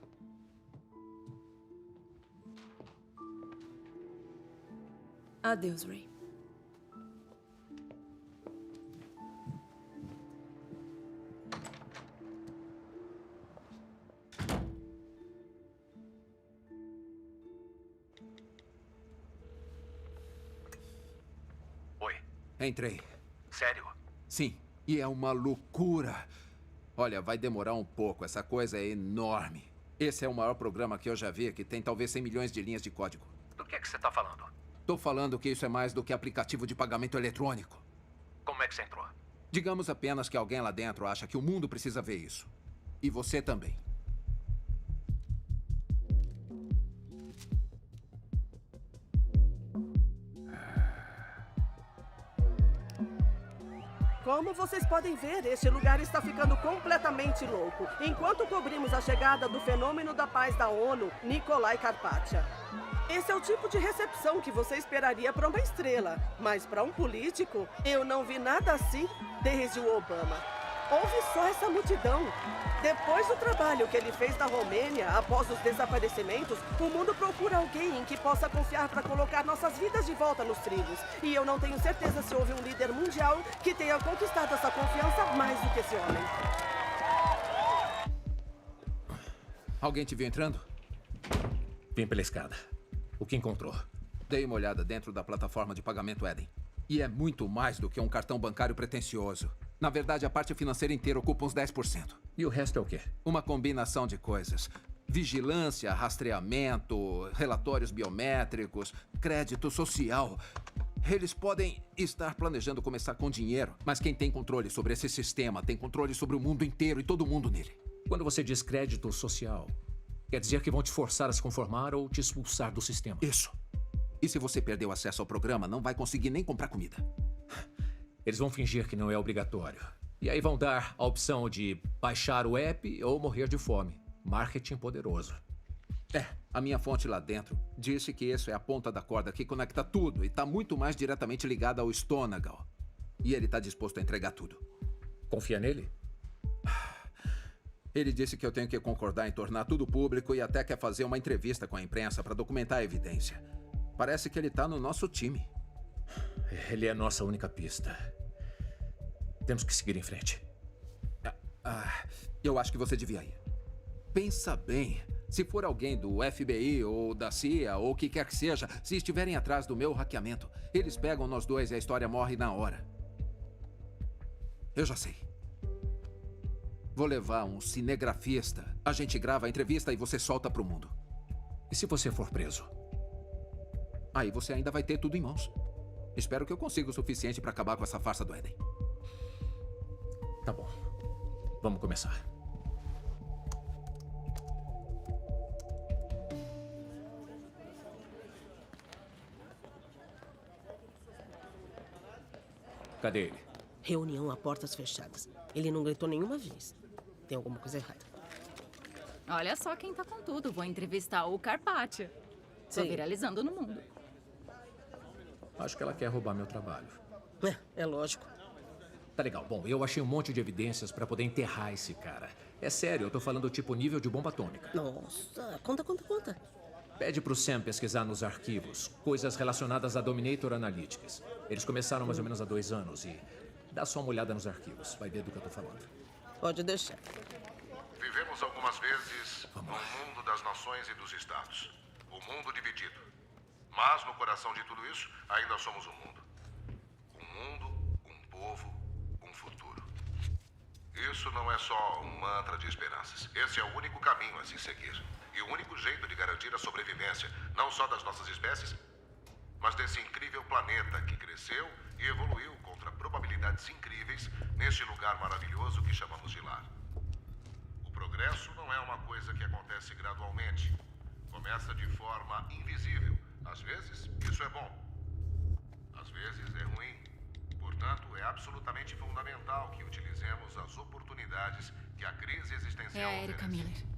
Adeus, Ray. Oi. Entrei. Sério? Sim, e é uma loucura. Olha, vai demorar um pouco, essa coisa é enorme. Esse é o maior programa que eu já vi, que tem talvez 100 milhões de linhas de código. Do que você tá falando? Tô falando que isso é mais do que aplicativo de pagamento eletrônico. Como é que você entrou? Digamos apenas que alguém lá dentro acha que o mundo precisa ver isso. E você também. Como vocês podem ver, este lugar está ficando completamente louco, enquanto cobrimos a chegada do fenômeno da paz da ONU, Nicolae Carpathia. Esse é o tipo de recepção que você esperaria para uma estrela, mas para um político, eu não vi nada assim desde o Obama. Ouve só essa multidão. Depois do trabalho que ele fez na Romênia, após os desaparecimentos, o mundo procura alguém em que possa confiar para colocar nossas vidas de volta nos trilhos. E eu não tenho certeza se houve um líder mundial que tenha conquistado essa confiança mais do que esse homem. Alguém te viu entrando? Vim pela escada. O que encontrou? Dei uma olhada dentro da plataforma de pagamento Eden. E é muito mais do que um cartão bancário pretensioso. Na verdade, a parte financeira inteira ocupa uns 10%. E o resto é o quê? Uma combinação de coisas. Vigilância, rastreamento, relatórios biométricos, crédito social. Eles podem estar planejando começar com dinheiro, mas quem tem controle sobre esse sistema tem controle sobre o mundo inteiro e todo mundo nele. Quando você diz crédito social, quer dizer que vão te forçar a se conformar ou te expulsar do sistema. Isso. E se você perder o acesso ao programa, não vai conseguir nem comprar comida. Eles vão fingir que não é obrigatório. E aí vão dar a opção de baixar o app ou morrer de fome. Marketing poderoso. A minha fonte lá dentro disse que isso é a ponta da corda que conecta tudo e está muito mais diretamente ligada ao Stonegal. E ele está disposto a entregar tudo. Confia nele? Ele disse que eu tenho que concordar em tornar tudo público e até quer fazer uma entrevista com a imprensa para documentar a evidência. Parece que ele está no nosso time. Ele é a nossa única pista. Temos que seguir em frente. Eu acho que você devia ir. Pensa bem. Se for alguém do FBI ou da CIA ou o que quer que seja, se estiverem atrás do meu hackeamento, eles pegam nós dois e a história morre na hora. Eu já sei. Vou levar um cinegrafista. A gente grava a entrevista e você solta pro mundo. E se você for preso? Aí você ainda vai ter tudo em mãos. Espero que eu consiga o suficiente para acabar com essa farsa do Éden. Tá bom. Vamos começar. Cadê ele? Reunião a portas fechadas. Ele não gritou nenhuma vez. Tem alguma coisa errada. Olha só quem tá com tudo. Vou entrevistar o Carpaccia. Tô viralizando no mundo. Acho que ela quer roubar meu trabalho. É lógico. Tá legal. Bom, eu achei um monte de evidências pra poder enterrar esse cara. É sério, eu tô falando tipo nível de bomba atômica. Nossa, conta. Pede pro Sam pesquisar nos arquivos coisas relacionadas a Dominator Analytics. Eles começaram mais ou menos há 2 anos e dá só uma olhada nos arquivos. Vai ver do que eu tô falando. Pode deixar. Vivemos algumas vezes no mundo das nações e dos estados. O mundo dividido. Mas no coração de tudo isso, ainda somos um mundo. Um mundo, um povo, um futuro. Isso não é só um mantra de esperanças. Esse é o único caminho a se seguir. E o único jeito de garantir a sobrevivência, não só das nossas espécies, mas desse incrível planeta que cresceu e evoluiu contra probabilidades incríveis neste lugar maravilhoso que chamamos de lar. O progresso não é uma coisa que acontece gradualmente. Começa de forma invisível. Às vezes, isso é bom. Às vezes, é ruim. Portanto, é absolutamente fundamental que utilizemos as oportunidades que a crise existencial É a Erika oferece. Miller.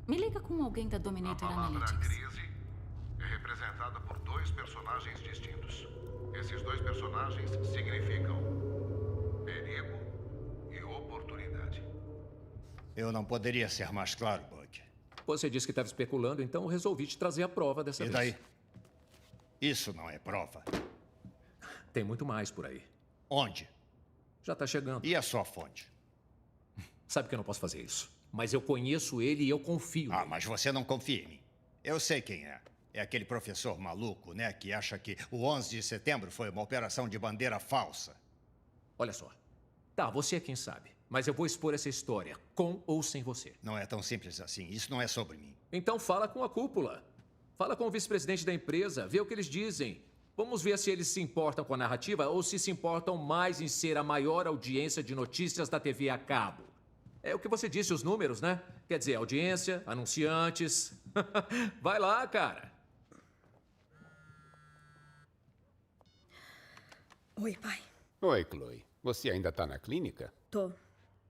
Me liga com alguém da Dominator A palavra Analytics. crise é representada por 2 personagens distintos. Esses 2 personagens significam perigo e oportunidade. Eu não poderia ser mais claro, Buck. Você disse que estava especulando, então eu resolvi te trazer a prova dessa vez. E daí? Isso não é prova. Tem muito mais por aí. Onde? Já tá chegando. E a sua fonte? Sabe que eu não posso fazer isso. Mas eu conheço ele e eu confio nele. Mas você não confia em mim. Eu sei quem é. É aquele professor maluco, né, que acha que o 11 de setembro foi uma operação de bandeira falsa. Olha só. Tá, você é quem sabe. Mas eu vou expor essa história, com ou sem você. Não é tão simples assim. Isso não é sobre mim. Então fala com a cúpula. Fala com o vice-presidente da empresa, vê o que eles dizem. Vamos ver se eles se importam com a narrativa ou se importam mais em ser a maior audiência de notícias da TV a cabo. É o que você disse, os números, né? Quer dizer, audiência, anunciantes. Vai lá, cara. Oi, pai. Oi, Chloe. Você ainda tá na clínica? Tô.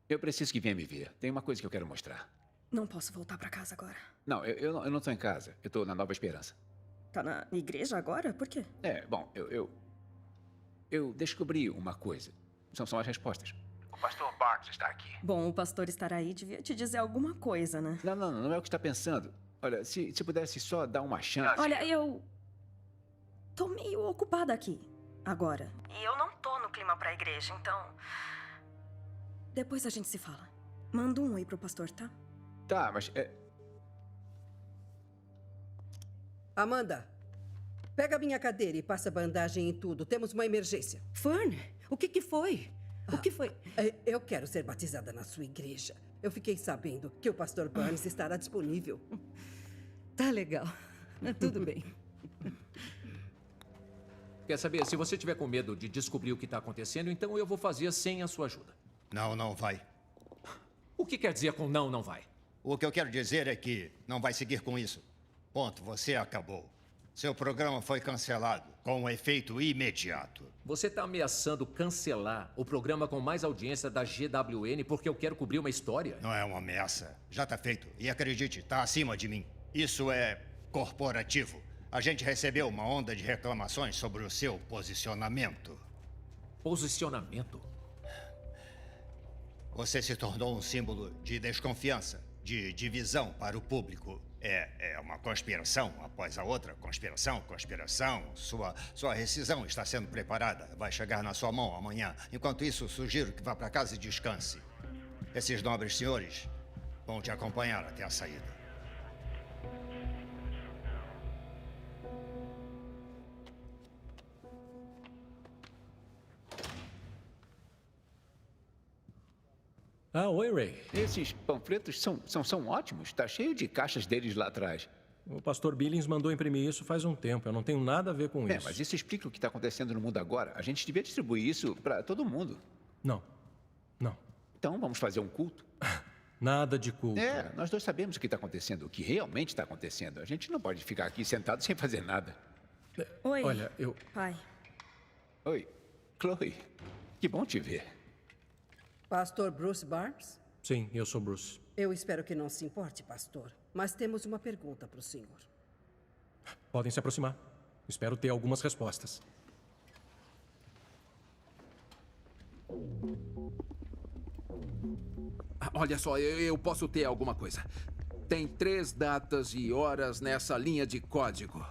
Eu preciso que venha me ver. Tem uma coisa que eu quero mostrar. Não posso voltar pra casa agora. Não, eu não tô em casa. Eu tô na Nova Esperança. Tá na igreja agora? Por quê? Bom, eu descobri uma coisa. São as respostas. O pastor Barnes está aqui. Bom, o pastor estar aí devia te dizer alguma coisa, né? Não é o que está pensando. Olha, se pudesse só dar uma chance... Olha, eu... tô meio ocupada aqui, agora. E eu não tô no clima pra igreja, então... Depois a gente se fala. Manda um oi pro pastor, tá? Tá, mas... Amanda, pega a minha cadeira e passa bandagem em tudo. Temos uma emergência. Fern, o que foi? O que foi? Eu quero ser batizada na sua igreja. Eu fiquei sabendo que o pastor Barnes estará disponível. Tá legal. Tudo bem. Quer saber, se você tiver com medo de descobrir o que está acontecendo, então eu vou fazer sem a sua ajuda. Não vai. O que quer dizer com não vai? O que eu quero dizer é que não vai seguir com isso. Ponto. Você acabou. Seu programa foi cancelado, com um efeito imediato. Você está ameaçando cancelar o programa com mais audiência da GWN porque eu quero cobrir uma história? Não é uma ameaça. Já está feito. E acredite, está acima de mim. Isso é corporativo. A gente recebeu uma onda de reclamações sobre o seu posicionamento. Posicionamento? Você se tornou um símbolo de desconfiança, de divisão para o público. É uma conspiração após a outra. Conspiração. Sua rescisão está sendo preparada. Vai chegar na sua mão amanhã. Enquanto isso, sugiro que vá para casa e descanse. Esses nobres senhores vão te acompanhar até a saída. Ah, oi, Ray. Esses panfletos são ótimos. Está cheio de caixas deles lá atrás. O pastor Billings mandou imprimir isso faz um tempo. Eu não tenho nada a ver com isso. Mas isso explica o que está acontecendo no mundo agora. A gente devia distribuir isso para todo mundo. Não. Então vamos fazer um culto? Nada de culto. Nós dois sabemos o que está acontecendo, o que realmente está acontecendo. A gente não pode ficar aqui sentado sem fazer nada. Oi. Olha, Pai. Oi, Chloe. Que bom te ver. Pastor Bruce Barnes? Sim, eu sou Bruce. Eu espero que não se importe, pastor. Mas temos uma pergunta para o senhor. Podem se aproximar. Espero ter algumas respostas. Olha só, eu posso ter alguma coisa. Tem 3 datas e horas nessa linha de código.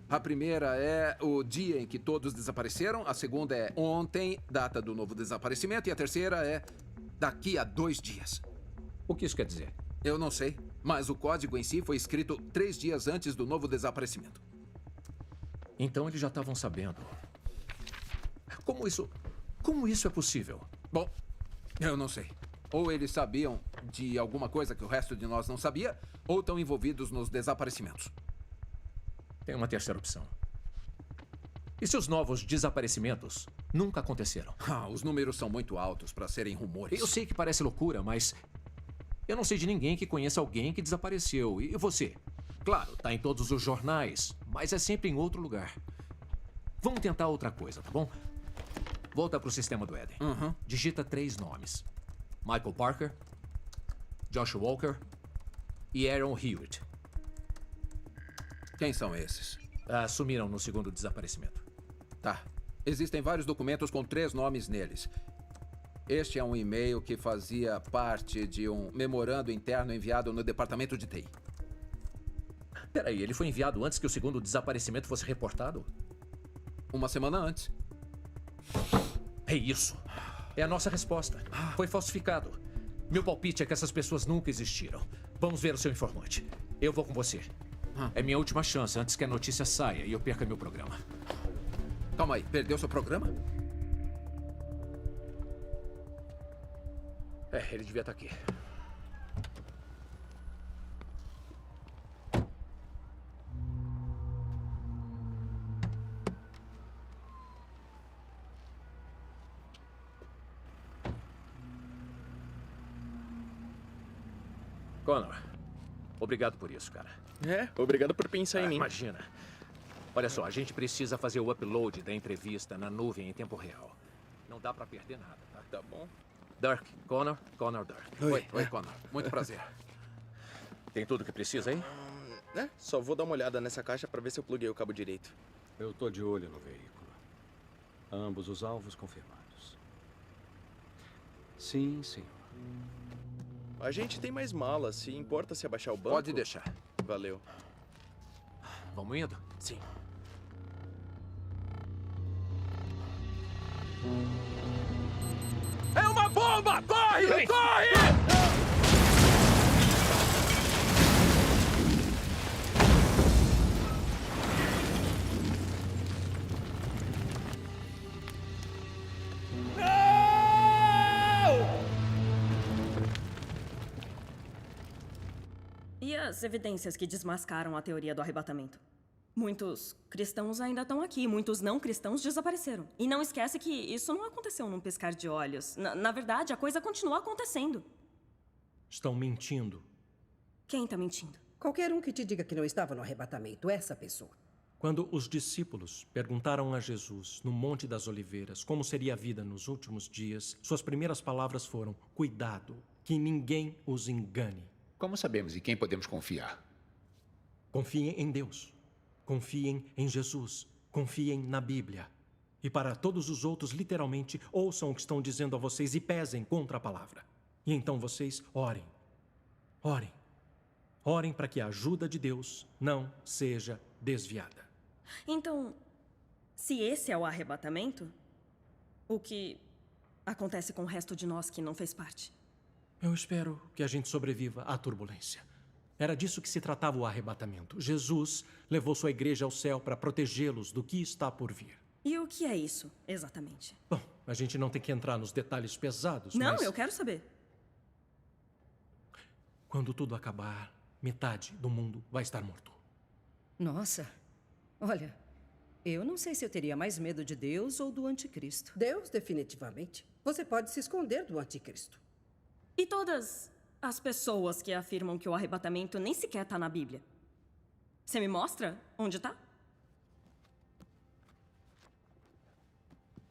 A primeira é o dia em que todos desapareceram, a segunda é ontem, data do novo desaparecimento, e a terceira é daqui a 2 dias. O que isso quer dizer? Eu não sei, mas o código em si foi escrito 3 dias antes do novo desaparecimento. Então eles já estavam sabendo. Como isso é possível? Bom, eu não sei. Ou eles sabiam de alguma coisa que o resto de nós não sabia, ou estão envolvidos nos desaparecimentos. Tem uma terceira opção. E se os novos desaparecimentos nunca aconteceram? Os números são muito altos para serem rumores. Eu sei que parece loucura, mas eu não sei de ninguém que conheça alguém que desapareceu. E você? Claro, tá em todos os jornais, mas é sempre em outro lugar. Vamos tentar outra coisa, tá bom? Volta pro sistema do Éden. Digita 3 nomes. Michael Parker, Josh Walker e Aaron Hewitt. Quem são esses? Sumiram no segundo desaparecimento. Tá. Existem vários documentos com 3 nomes neles. Este é um e-mail que fazia parte de um memorando interno enviado no departamento de TI. Peraí, ele foi enviado antes que o segundo desaparecimento fosse reportado? Uma semana antes. É isso. É a nossa resposta. Foi falsificado. Meu palpite é que essas pessoas nunca existiram. Vamos ver o seu informante. Eu vou com você. É minha última chance antes que a notícia saia e eu perca meu programa. Calma aí, perdeu seu programa? Ele devia estar aqui. Connor, obrigado por isso, cara. Obrigado por pensar em mim. Imagina. Olha só, a gente precisa fazer o upload da entrevista na nuvem em tempo real. Não dá pra perder nada, tá? Tá bom. Dirk, Connor, Dirk. Oi, Connor. Muito prazer. Tem tudo que precisa aí? Só vou dar uma olhada nessa caixa pra ver se eu pluguei o cabo direito. Eu tô de olho no veículo. Ambos os alvos confirmados. Sim, senhor. A gente tem mais malas. Se importa se abaixar o banco? Pode deixar. Valeu. Vamos indo? Sim. É uma bomba! Corre! Corre! E as evidências que desmascaram a teoria do arrebatamento? Muitos cristãos ainda estão aqui, muitos não cristãos desapareceram. E não esquece que isso não aconteceu num piscar de olhos. Na verdade, a coisa continua acontecendo. Estão mentindo. Quem está mentindo? Qualquer um que te diga que não estava no arrebatamento, essa pessoa. Quando os discípulos perguntaram a Jesus, no Monte das Oliveiras, como seria a vida nos últimos dias, suas primeiras palavras foram: cuidado, que ninguém os engane. Como sabemos em quem podemos confiar? Confiem em Deus. Confiem em Jesus. Confiem na Bíblia. E para todos os outros, literalmente, ouçam o que estão dizendo a vocês e pesem contra a palavra. E então vocês orem. Orem. Orem para que a ajuda de Deus não seja desviada. Então, se esse é o arrebatamento, o que acontece com o resto de nós que não fez parte? Eu espero que a gente sobreviva à turbulência. Era disso que se tratava o arrebatamento. Jesus levou sua igreja ao céu para protegê-los do que está por vir. E o que é isso, exatamente? Bom, a gente não tem que entrar nos detalhes pesados, Não, mas... eu quero saber. Quando tudo acabar, metade do mundo vai estar morto. Nossa, olha, eu não sei se eu teria mais medo de Deus ou do anticristo. Deus, definitivamente. Você pode se esconder do anticristo. E todas as pessoas que afirmam que o arrebatamento nem sequer está na Bíblia? Você me mostra onde está?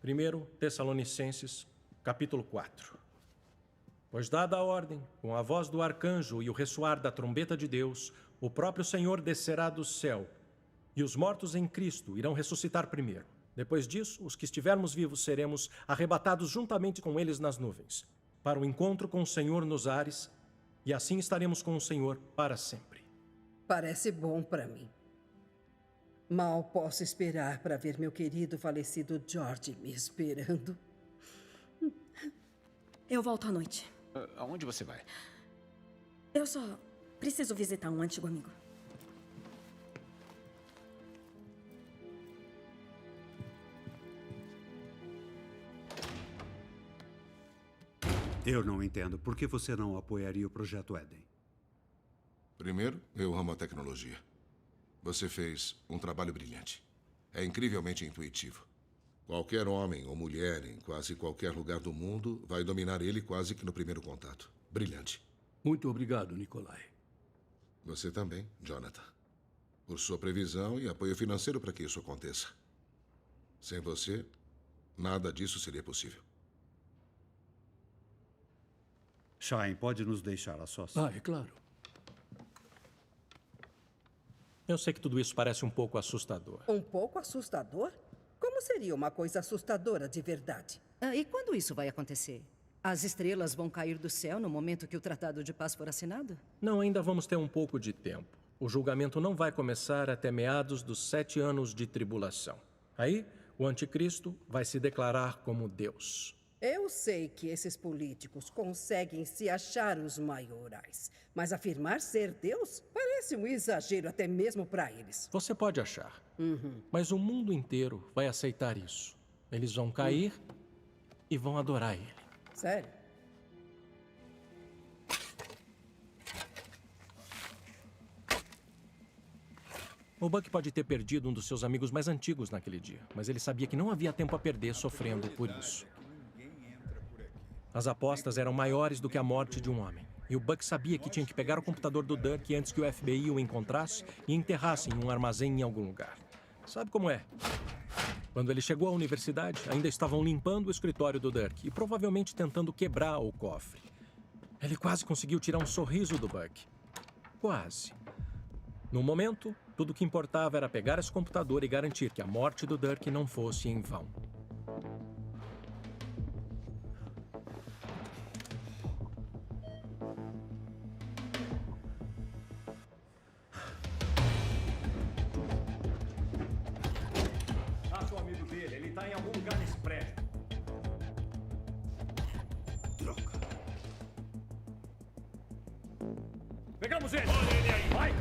1 Tessalonicenses, capítulo 4. Pois dada a ordem, com a voz do arcanjo e o ressoar da trombeta de Deus, o próprio Senhor descerá do céu, e os mortos em Cristo irão ressuscitar primeiro. Depois disso, os que estivermos vivos seremos arrebatados juntamente com eles nas nuvens, para o encontro com o Senhor nos ares, e assim estaremos com o Senhor para sempre. Parece bom para mim. Mal posso esperar para ver meu querido falecido George me esperando. Eu volto à noite. Aonde você vai? Eu só preciso visitar um antigo amigo. Eu não entendo. Por que você não apoiaria o Projeto Éden? Primeiro, eu amo a tecnologia. Você fez um trabalho brilhante. É incrivelmente intuitivo. Qualquer homem ou mulher em quase qualquer lugar do mundo vai dominar ele quase que no primeiro contato. Brilhante. Muito obrigado, Nikolai. Você também, Jonathan. Por sua previsão e apoio financeiro para que isso aconteça. Sem você, nada disso seria possível. Shine, pode nos deixar a sós? É claro. Eu sei que tudo isso parece um pouco assustador. Um pouco assustador? Como seria uma coisa assustadora de verdade? E quando isso vai acontecer? As estrelas vão cair do céu no momento que o Tratado de Paz for assinado? Não, ainda vamos ter um pouco de tempo. O julgamento não vai começar até meados dos 7 anos de tribulação. Aí, o anticristo vai se declarar como Deus. Eu sei que esses políticos conseguem se achar os maiorais, mas afirmar ser Deus parece um exagero até mesmo para eles. Você pode achar, mas o mundo inteiro vai aceitar isso. Eles vão cair e vão adorar ele. Sério? O Buck pode ter perdido um dos seus amigos mais antigos naquele dia, mas ele sabia que não havia tempo a perder sofrendo por isso. As apostas eram maiores do que a morte de um homem. E o Buck sabia que tinha que pegar o computador do Dirk antes que o FBI o encontrasse e enterrasse em um armazém em algum lugar. Sabe como é? Quando ele chegou à universidade, ainda estavam limpando o escritório do Dirk e provavelmente tentando quebrar o cofre. Ele quase conseguiu tirar um sorriso do Buck. Quase. No momento, tudo o que importava era pegar esse computador e garantir que a morte do Dirk não fosse em vão. Em algum lugar nesse prédio. Droga. Pegamos ele! Olha ele aí, vai!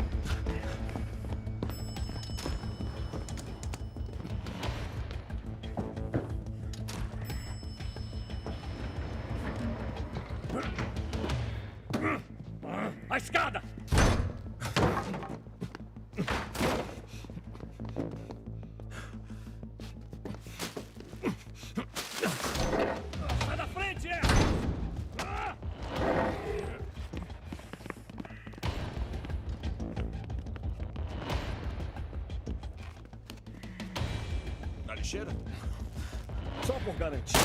A escada! trincheira? Só por garantia.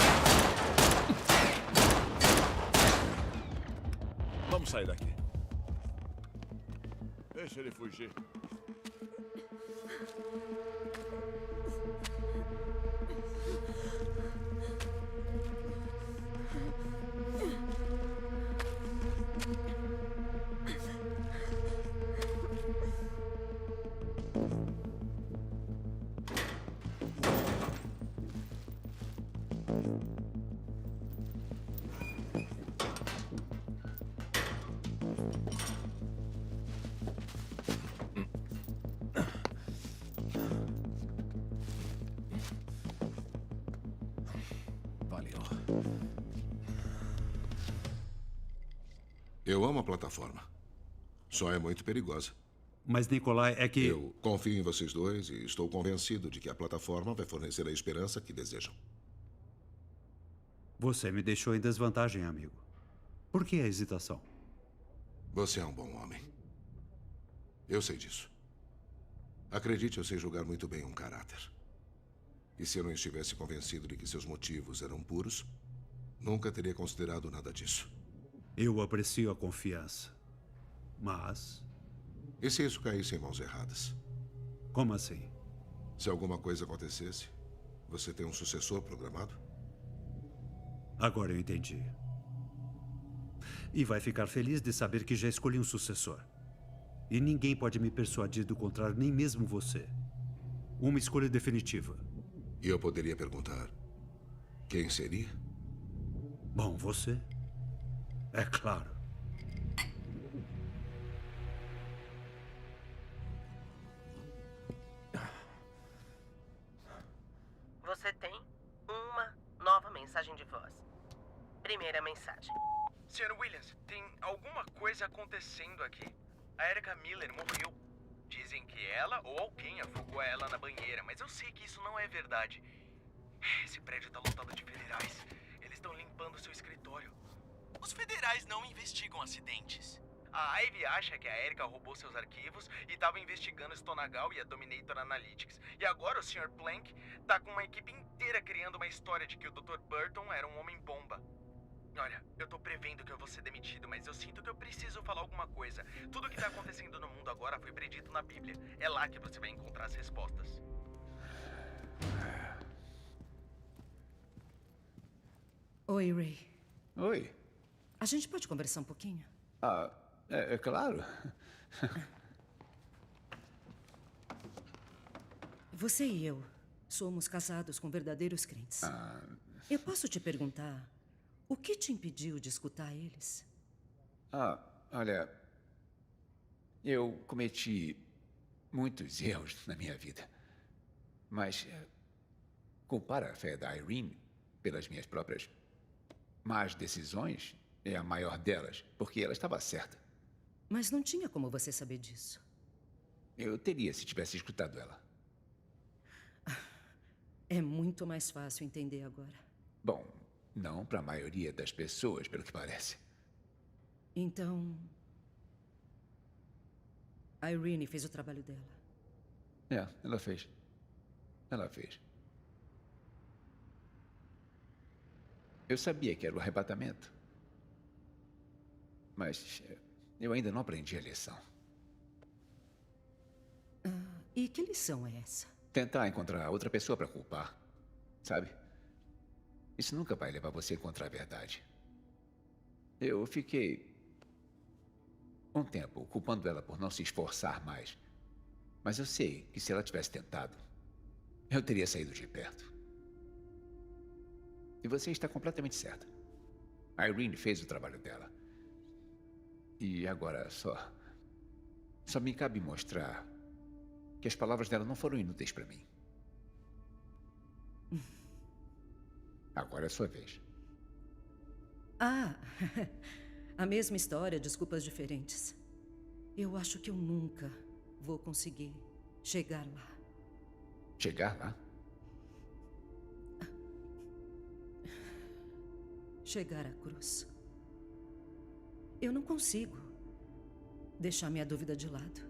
Vamos sair daqui. Deixa ele fugir. Eu amo a plataforma. Só é muito perigosa. Mas, Nikolai, é que... Eu confio em vocês dois e estou convencido de que a plataforma vai fornecer a esperança que desejam. Você me deixou em desvantagem, amigo. Por que a hesitação? Você é um bom homem. Eu sei disso. Acredite, eu sei julgar muito bem um caráter. E se eu não estivesse convencido de que seus motivos eram puros, nunca teria considerado nada disso. Eu aprecio a confiança. Mas... E se isso caísse em mãos erradas? Como assim? Se alguma coisa acontecesse, você tem um sucessor programado? Agora eu entendi. E vai ficar feliz de saber que já escolhi um sucessor. E ninguém pode me persuadir do contrário, nem mesmo você. Uma escolha definitiva. E eu poderia perguntar, quem seria? Bom, você. É claro. Você tem uma nova mensagem de voz. Primeira mensagem. Sr. Williams, tem alguma coisa acontecendo aqui. A Erica Miller morreu. Dizem que ela ou alguém afogou ela na banheira, mas eu sei que isso não é verdade. Esse prédio tá lotado de federais. Eles estão limpando seu escritório. Os federais não investigam acidentes. A Ivy acha que a Erica roubou seus arquivos e estava investigando Stonagal e a Dominator Analytics. E agora o Sr. Plank tá com uma equipe inteira criando uma história de que o Dr. Burton era um homem-bomba. Olha, eu tô prevendo que eu vou ser demitido, mas eu sinto que eu preciso falar alguma coisa. Tudo que tá acontecendo no mundo agora foi predito na Bíblia. É lá que você vai encontrar as respostas. Oi, Ray. Oi. A gente pode conversar um pouquinho? Ah, é claro. Você e eu somos casados com verdadeiros crentes. Eu posso te perguntar, o que te impediu de escutar eles? Olha, eu cometi muitos erros na minha vida. Mas culpar a fé da Irene pelas minhas próprias más decisões é a maior delas, porque ela estava certa. Mas não tinha como você saber disso. Eu teria se tivesse escutado ela. É muito mais fácil entender agora. Bom, não para a maioria das pessoas, pelo que parece. Então, a Irene fez o trabalho dela. Ela fez. Ela fez. Eu sabia que era o arrebatamento. Mas eu ainda não aprendi a lição. E que lição é essa? Tentar encontrar outra pessoa para culpar, sabe? Isso nunca vai levar você a encontrar a verdade. Eu fiquei um tempo culpando ela por não se esforçar mais. Mas eu sei que se ela tivesse tentado, eu teria saído de perto. E você está completamente certa. A Irene fez o trabalho dela. E agora só me cabe mostrar que as palavras dela não foram inúteis para mim. Agora é a sua vez. A mesma história, desculpas diferentes. Eu acho que eu nunca vou conseguir chegar lá. Chegar lá? Chegar à cruz. Eu não consigo deixar minha dúvida de lado.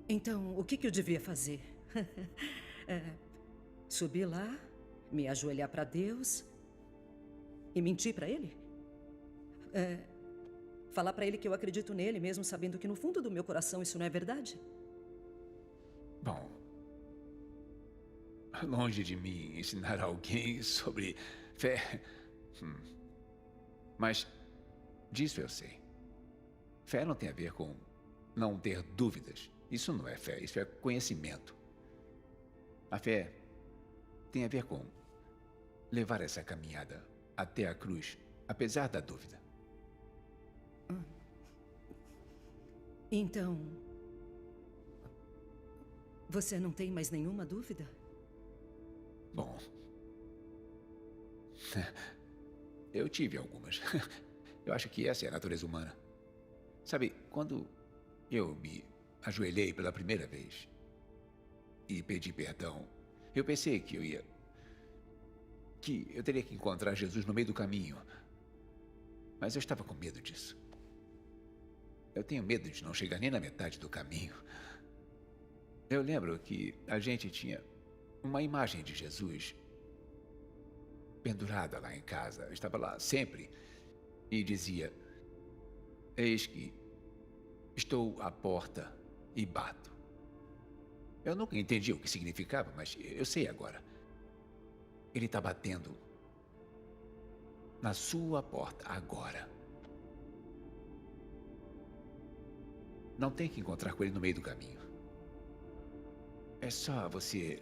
Então, o que eu devia fazer? Subir lá, me ajoelhar para Deus e mentir para ele? Falar para ele que eu acredito nele, mesmo sabendo que no fundo do meu coração isso não é verdade? Bom, longe de mim ensinar alguém sobre fé. Mas disso eu sei. Fé não tem a ver com não ter dúvidas. Isso não é fé, isso é conhecimento. A fé tem a ver com levar essa caminhada até a cruz, apesar da dúvida. Então, você não tem mais nenhuma dúvida? Bom, eu tive algumas. Eu acho que essa é a natureza humana. Sabe, quando eu me ajoelhei pela primeira vez e pedi perdão, eu pensei que eu teria que encontrar Jesus no meio do caminho. Mas eu estava com medo disso. Eu tenho medo de não chegar nem na metade do caminho. Eu lembro que a gente tinha uma imagem de Jesus pendurada lá em casa. Eu estava lá sempre e dizia: eis que estou à porta e bato. Eu nunca entendi o que significava, mas eu sei agora. Ele está batendo na sua porta agora. Não tem que encontrar com ele no meio do caminho. É só você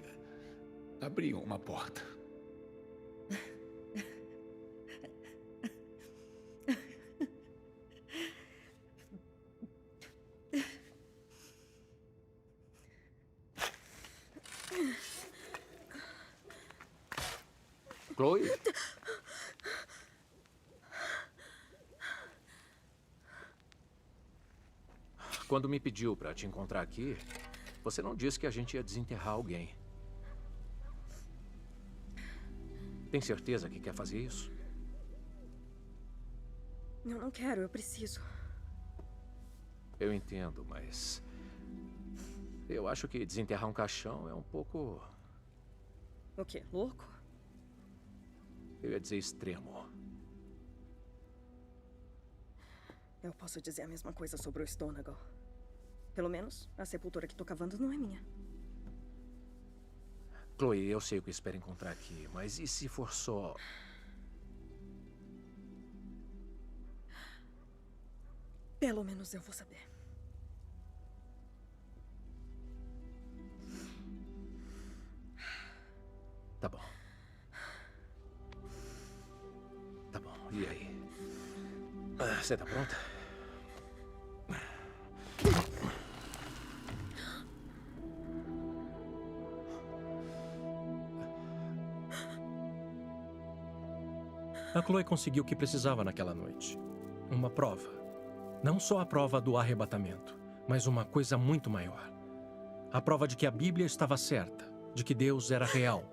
abrir uma porta. Chloe? Quando me pediu para te encontrar aqui, você não disse que a gente ia desenterrar alguém. Tem certeza que quer fazer isso? Eu não quero, eu preciso. Eu entendo, mas eu acho que desenterrar um caixão é um pouco... O quê? Louco? Eu ia dizer extremo. Eu posso dizer a mesma coisa sobre o Stonegal. Pelo menos, a sepultura que tô cavando não é minha. Chloe, eu sei o que espero encontrar aqui, mas e se for só... Pelo menos eu vou saber. Tá bom. Tá bom, e aí? Você tá pronta? A Chloe conseguiu o que precisava naquela noite. Uma prova. Não só a prova do arrebatamento, mas uma coisa muito maior. A prova de que a Bíblia estava certa, de que Deus era real,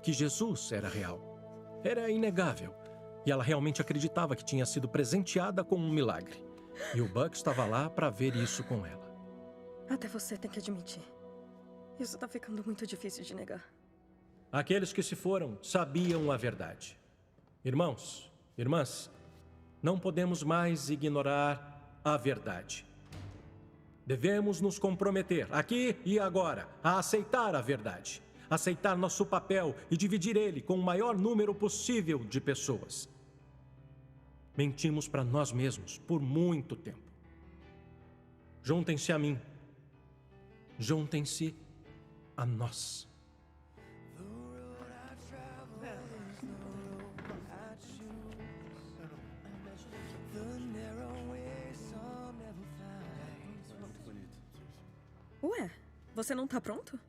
que Jesus era real. Era inegável. E ela realmente acreditava que tinha sido presenteada com um milagre. E o Buck estava lá para ver isso com ela. Até você tem que admitir. Isso tá ficando muito difícil de negar. Aqueles que se foram sabiam a verdade. Irmãos, irmãs, não podemos mais ignorar a verdade. Devemos nos comprometer, aqui e agora, a aceitar a verdade. Aceitar nosso papel e dividir ele com o maior número possível de pessoas. Mentimos para nós mesmos por muito tempo. Juntem-se a mim. Juntem-se a nós. Ué, você não tá pronto?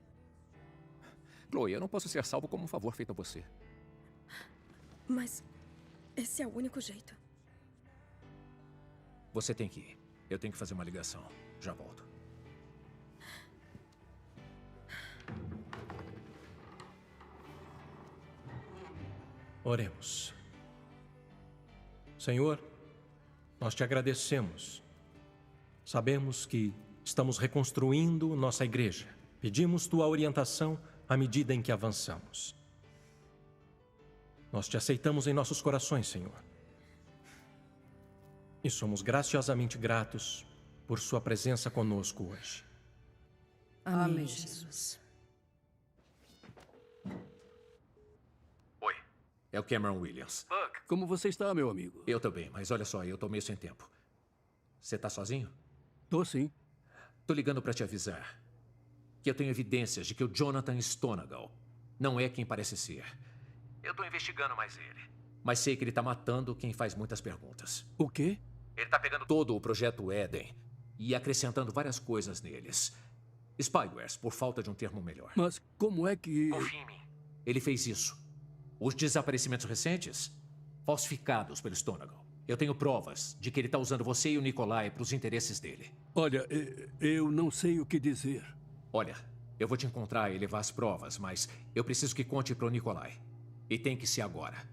Chloe, eu não posso ser salvo como um favor feito a você. Mas esse é o único jeito. Você tem que ir. Eu tenho que fazer uma ligação. Já volto. Oremos. Senhor, nós te agradecemos. Sabemos que estamos reconstruindo nossa igreja. Pedimos tua orientação à medida em que avançamos. Nós te aceitamos em nossos corações, Senhor. E somos graciosamente gratos por sua presença conosco hoje. Amém, Jesus. Oi. É o Cameron Williams. Buck. Como você está, meu amigo? Eu tô bem, mas olha só, eu tô meio sem tempo. Você tá sozinho? Tô sim. Tô ligando pra te avisar que eu tenho evidências de que o Jonathan Stonegal não é quem parece ser. Eu tô investigando mais ele. Mas sei que ele tá matando quem faz muitas perguntas. O quê? Ele tá pegando todo o projeto Eden e acrescentando várias coisas neles. Spywares, por falta de um termo melhor. Mas como é que... Confia em mim. Ele fez isso. Os desaparecimentos recentes, falsificados pelo Stonegal. Eu tenho provas de que ele tá usando você e o Nikolai para os interesses dele. Olha, eu não sei o que dizer. Olha, eu vou te encontrar e levar as provas, mas eu preciso que conte pro Nikolai. E tem que ser agora.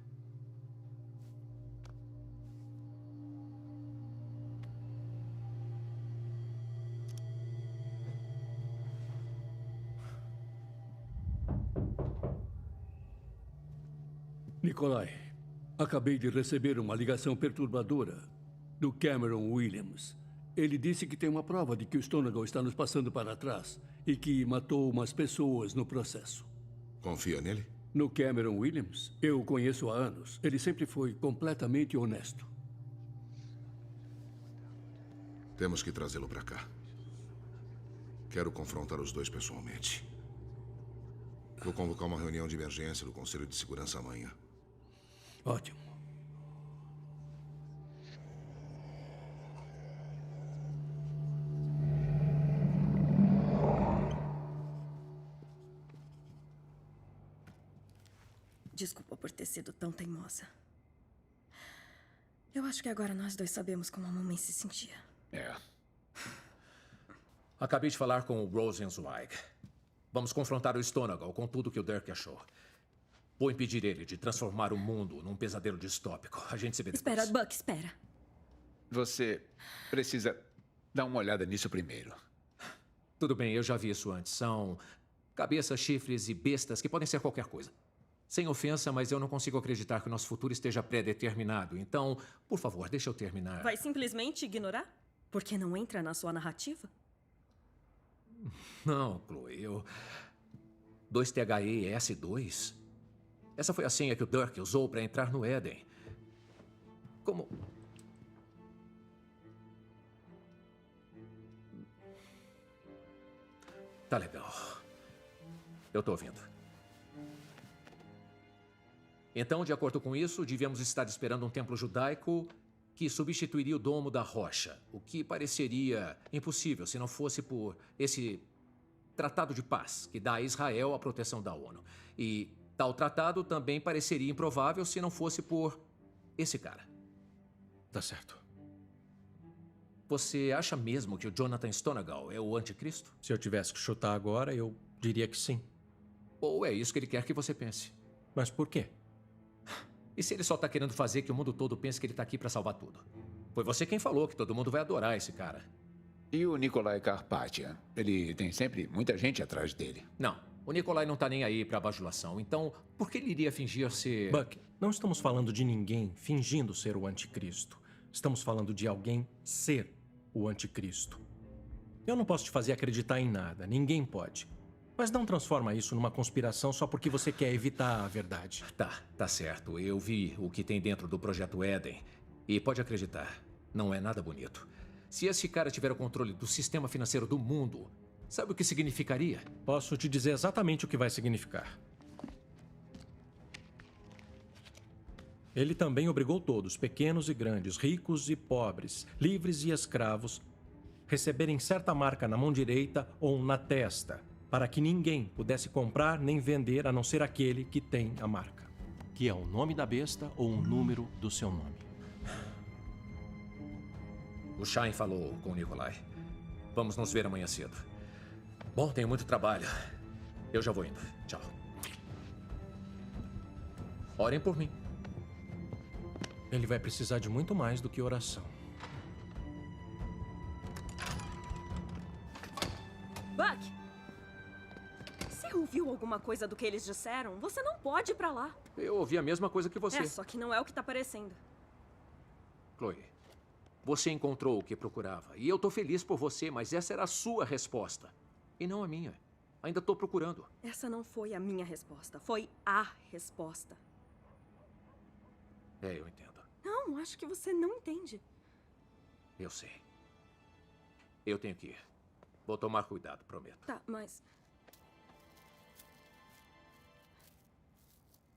Nikolai, acabei de receber uma ligação perturbadora do Cameron Williams. Ele disse que tem uma prova de que o Stonegal está nos passando para trás e que matou umas pessoas no processo. Confia nele? No Cameron Williams? Eu o conheço há anos. Ele sempre foi completamente honesto. Temos que trazê-lo para cá. Quero confrontar os dois pessoalmente. Vou convocar uma reunião de emergência do Conselho de Segurança amanhã. Ótimo. Desculpa por ter sido tão teimosa. Eu acho que agora nós dois sabemos como a mamãe se sentia. É. Acabei de falar com o Rosenzweig. Vamos confrontar o Stonegal com tudo que o Dirk achou. Vou impedir ele de transformar o mundo num pesadelo distópico. A gente se vê depois. Espera, Buck, espera. Você precisa dar uma olhada nisso primeiro. Tudo bem, eu já vi isso antes. São cabeças, chifres e bestas que podem ser qualquer coisa. Sem ofensa, mas eu não consigo acreditar que o nosso futuro esteja pré-determinado. Então, por favor, deixa eu terminar. Vai simplesmente ignorar? Porque não entra na sua narrativa? Não, Chloe, eu... 2THES2? Essa foi a senha que o Dirk usou para entrar no Eden. Como... Tá legal. Eu tô ouvindo. Então, de acordo com isso, devíamos estar esperando um templo judaico que substituiria o Domo da Rocha, o que pareceria impossível se não fosse por esse tratado de paz que dá a Israel a proteção da ONU. E tal tratado também pareceria improvável se não fosse por esse cara. Tá certo. Você acha mesmo que o Jonathan Stonegal é o anticristo? Se eu tivesse que chutar agora, eu diria que sim. Ou é isso que ele quer que você pense? Mas por quê? E se ele só tá querendo fazer que o mundo todo pense que ele tá aqui pra salvar tudo? Foi você quem falou que todo mundo vai adorar esse cara. E o Nikolai Karpatya? Ele tem sempre muita gente atrás dele. Não, o Nikolai não tá nem aí pra bajulação. Então, por que ele iria fingir ser... Buck, não estamos falando de ninguém fingindo ser o anticristo. Estamos falando de alguém ser o anticristo. Eu não posso te fazer acreditar em nada. Ninguém pode. Mas não transforma isso numa conspiração só porque você quer evitar a verdade. Tá certo. Eu vi o que tem dentro do Projeto Eden. E pode acreditar, não é nada bonito. Se esse cara tiver o controle do sistema financeiro do mundo, sabe o que significaria? Posso te dizer exatamente o que vai significar. Ele também obrigou todos, pequenos e grandes, ricos e pobres, livres e escravos, receberem certa marca na mão direita ou na testa, para que ninguém pudesse comprar nem vender a não ser aquele que tem a marca, que é o nome da besta ou um número do seu nome. O Shine falou com o Nikolai. Vamos nos ver amanhã cedo. Bom, tenho muito trabalho. Eu já vou indo. Tchau. Orem por mim. Ele vai precisar de muito mais do que oração. Buck! Se Você ouviu alguma coisa do que eles disseram? Você não pode ir pra lá. Eu ouvi a mesma coisa que você. Só que não é o que tá parecendo. Chloe, você encontrou o que procurava. E eu tô feliz por você, mas essa era a sua resposta. E não a minha. Ainda tô procurando. Essa não foi a minha resposta. Foi a resposta. Eu entendo. Não, acho que você não entende. Eu sei. Eu tenho que ir. Vou tomar cuidado, prometo. Tá, mas...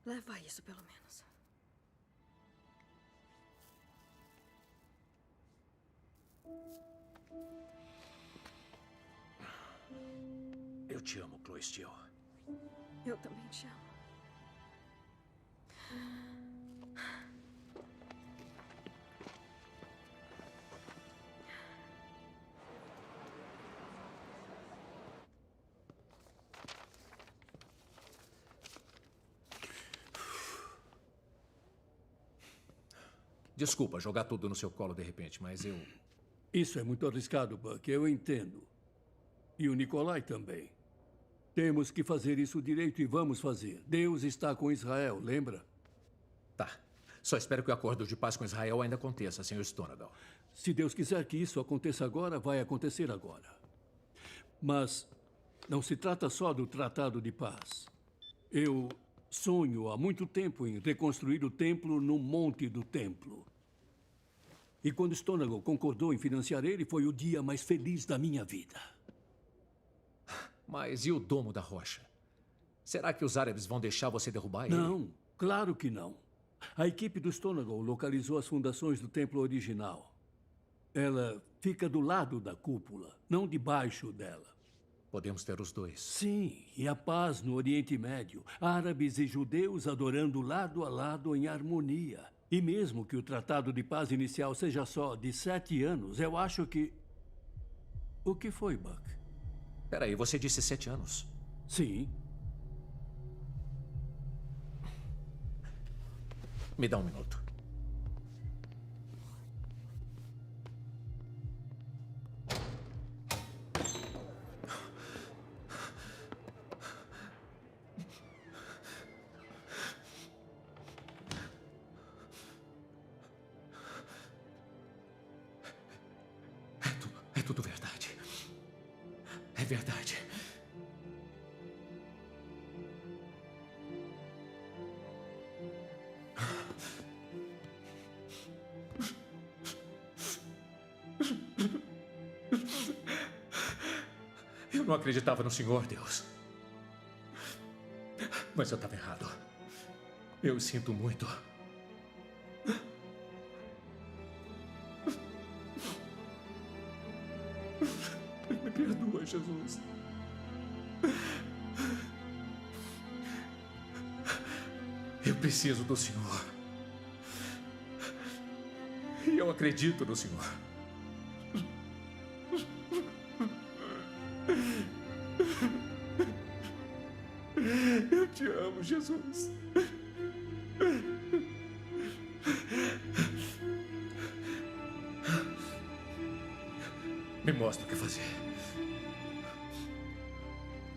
leva isso, pelo menos. Eu te amo, Chloe Steele. Eu também te amo. Desculpa jogar tudo no seu colo de repente, mas eu... Isso é muito arriscado, Buck. Eu entendo. E o Nikolai também. Temos que fazer isso direito e vamos fazer. Deus está com Israel, lembra? Tá. Só espero que o acordo de paz com Israel ainda aconteça, Sr. Stonegal. Se Deus quiser que isso aconteça agora, vai acontecer agora. Mas não se trata só do Tratado de Paz. Eu sonho há muito tempo em reconstruir o templo no Monte do Templo. E quando Stonegal concordou em financiar ele, foi o dia mais feliz da minha vida. Mas e o Domo da Rocha? Será que os árabes vão deixar você derrubar ele? Não, claro que não. A equipe do Stonegal localizou as fundações do templo original. Ela fica do lado da cúpula, não debaixo dela. Podemos ter os dois. Sim, e a paz no Oriente Médio. Árabes e judeus adorando lado a lado em harmonia. E mesmo que o Tratado de Paz inicial seja só de 7 anos, eu acho que... O que foi, Buck? Peraí, você disse 7 anos? Sim. Me dá um minuto. É tudo verdade. É verdade. Eu não acreditava no Senhor, Deus. Mas eu estava errado. Eu sinto muito. Me perdoa, Jesus. Eu preciso do Senhor. E eu acredito no Senhor. Eu te amo, Jesus. Me mostra o que fazer.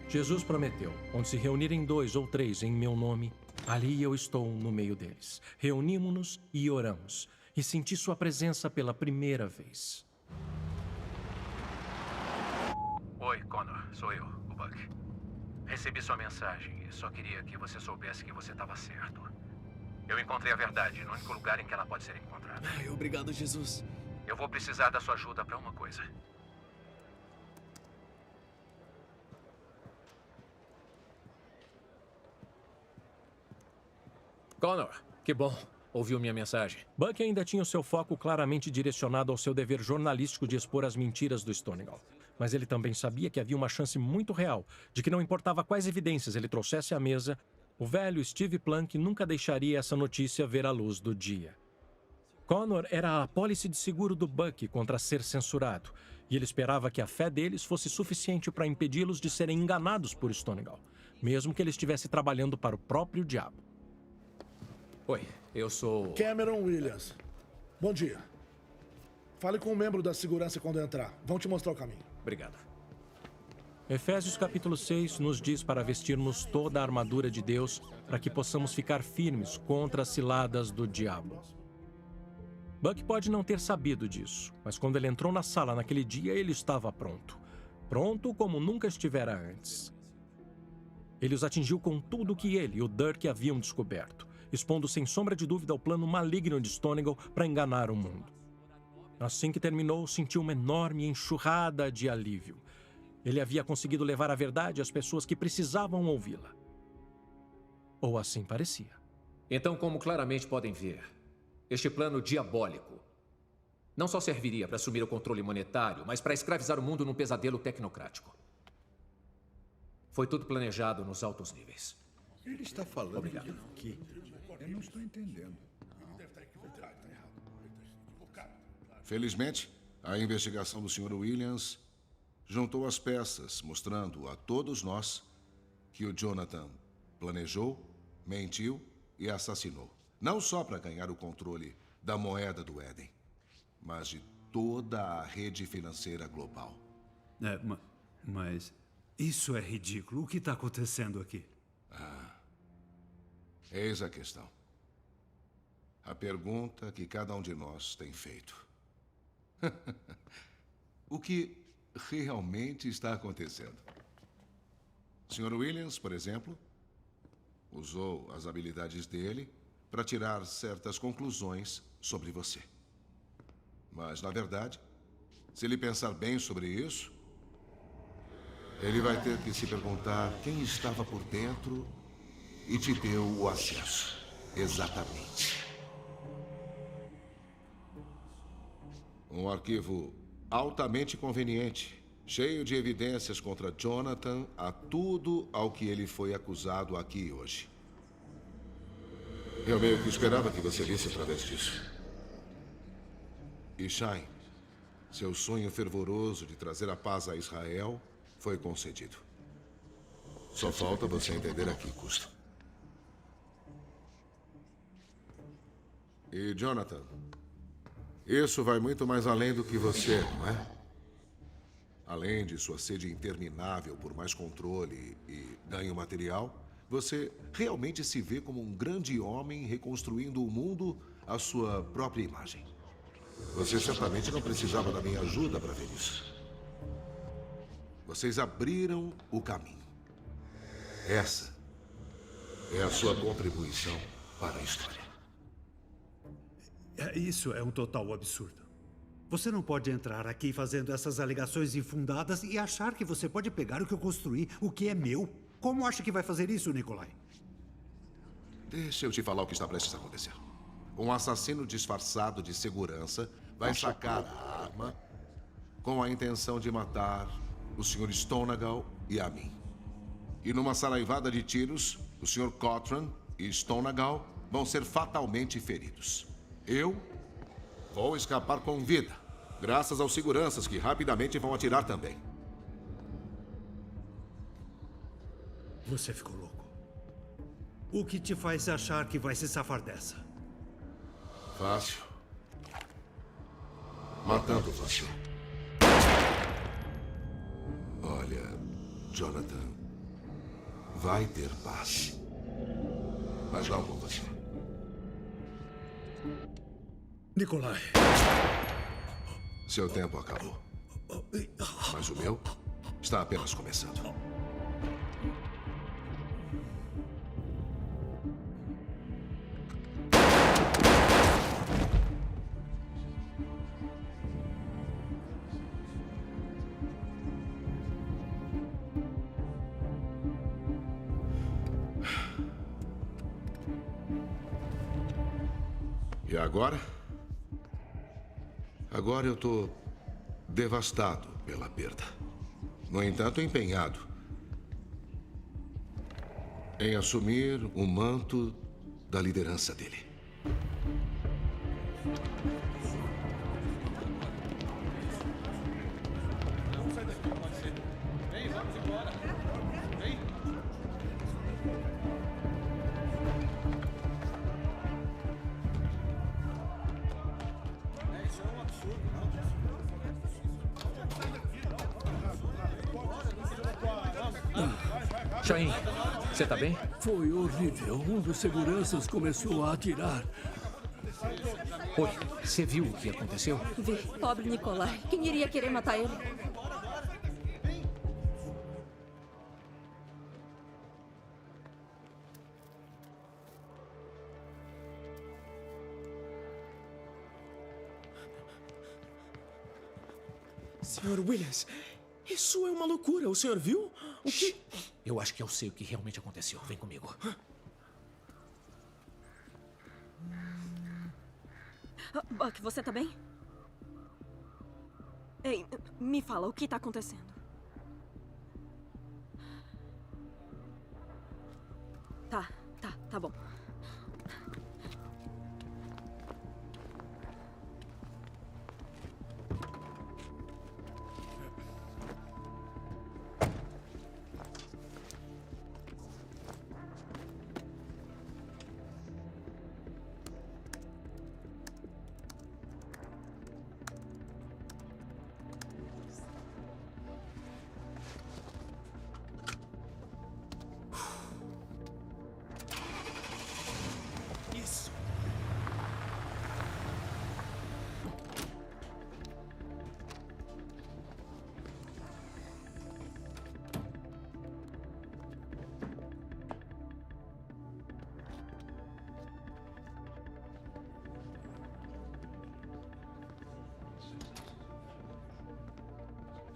Jesus prometeu: onde se reunirem 2 ou 3 em meu nome, ali eu estou no meio deles. Reunimos-nos e oramos. E senti sua presença pela primeira vez. Oi, Connor. Sou eu, o Buck. Recebi sua mensagem e só queria que você soubesse que você estava certo. Eu encontrei a verdade no único lugar em que ela pode ser encontrada. Ai, obrigado, Jesus. Eu vou precisar da sua ajuda para uma coisa. Connor, que bom. Ouviu minha mensagem. Buck ainda tinha o seu foco claramente direcionado ao seu dever jornalístico de expor as mentiras do Stonegal. Mas ele também sabia que havia uma chance muito real de que não importava quais evidências ele trouxesse à mesa, o velho Steve Plunk nunca deixaria essa notícia ver a luz do dia. Connor era a apólice de seguro do Buck contra ser censurado, e ele esperava que a fé deles fosse suficiente para impedi-los de serem enganados por Stonegal, mesmo que ele estivesse trabalhando para o próprio diabo. Oi, eu sou... Cameron Williams. Bom dia. Fale com um membro da segurança quando entrar. Vão te mostrar o caminho. Obrigado. Efésios capítulo 6 nos diz para vestirmos toda a armadura de Deus para que possamos ficar firmes contra as ciladas do diabo. Buck pode não ter sabido disso, mas quando ele entrou na sala naquele dia, ele estava pronto. Pronto como nunca estivera antes. Ele os atingiu com tudo o que ele e o Dirk haviam descoberto, expondo sem sombra de dúvida o plano maligno de Stonegal para enganar o mundo. Assim que terminou, sentiu uma enorme enxurrada de alívio. Ele havia conseguido levar a verdade às pessoas que precisavam ouvi-la. Ou assim parecia. Então, como claramente podem ver, este plano diabólico não só serviria para assumir o controle monetário, mas para escravizar o mundo num pesadelo tecnocrático. Foi tudo planejado nos altos níveis. Ele está falando Obrigado. que eu não estou entendendo. Felizmente, a investigação do Sr. Williams juntou as peças, mostrando a todos nós que o Jonathan planejou, mentiu e assassinou. Não só para ganhar o controle da moeda do Éden, mas de toda a rede financeira global. Mas isso é ridículo. O que está acontecendo aqui? Eis a questão. A pergunta que cada um de nós tem feito. O que realmente está acontecendo? O Sr. Williams, por exemplo, usou as habilidades dele para tirar certas conclusões sobre você. Mas, na verdade, se ele pensar bem sobre isso, ele vai ter que se perguntar quem estava por dentro e te deu o acesso. Exatamente. Um arquivo altamente conveniente, cheio de evidências contra Jonathan a tudo ao que ele foi acusado aqui hoje. Eu meio que esperava que você visse através disso. E Shine, seu sonho fervoroso de trazer a paz a Israel foi concedido. Só falta você entender a que custo. E Jonathan, isso vai muito mais além do que você, não é? Além de sua sede interminável por mais controle e ganho material, você realmente se vê como um grande homem reconstruindo o mundo à sua própria imagem. Você certamente não precisava da minha ajuda para ver isso. Vocês abriram o caminho. Essa é a sua contribuição para a história. Isso é um total absurdo. Você não pode entrar aqui fazendo essas alegações infundadas e achar que você pode pegar o que eu construí, o que é meu. Como acha que vai fazer isso, Nikolai? Deixa eu te falar o que está prestes a acontecer. Um assassino disfarçado de segurança vai sacar a arma com a intenção de matar o Sr. Stonegal e a mim. E numa saraivada de tiros, o Sr. Cochran e Stonegal vão ser fatalmente feridos. Eu vou escapar com vida, graças aos seguranças que rapidamente vão atirar também. Você ficou louco. O que te faz achar que vai se safar dessa? Fácil. Matando você. Olha, Jonathan, vai ter paz. Mas não com você. Nikolai. Seu tempo acabou. Mas o meu está apenas começando. E agora? Agora eu tô devastado pela perda. No entanto, empenhado em assumir o manto da liderança dele. Shain, você tá bem? Foi horrível. Um dos seguranças começou a atirar. Oi, você viu o que aconteceu? Vi. Pobre Nikolai. Quem iria querer matar ele? Sr. Williams, isso é uma loucura. O senhor viu? O que... Eu acho que eu sei o que realmente aconteceu. Vem comigo. Buck, você tá bem? Ei, me fala, o que tá acontecendo? Tá bom.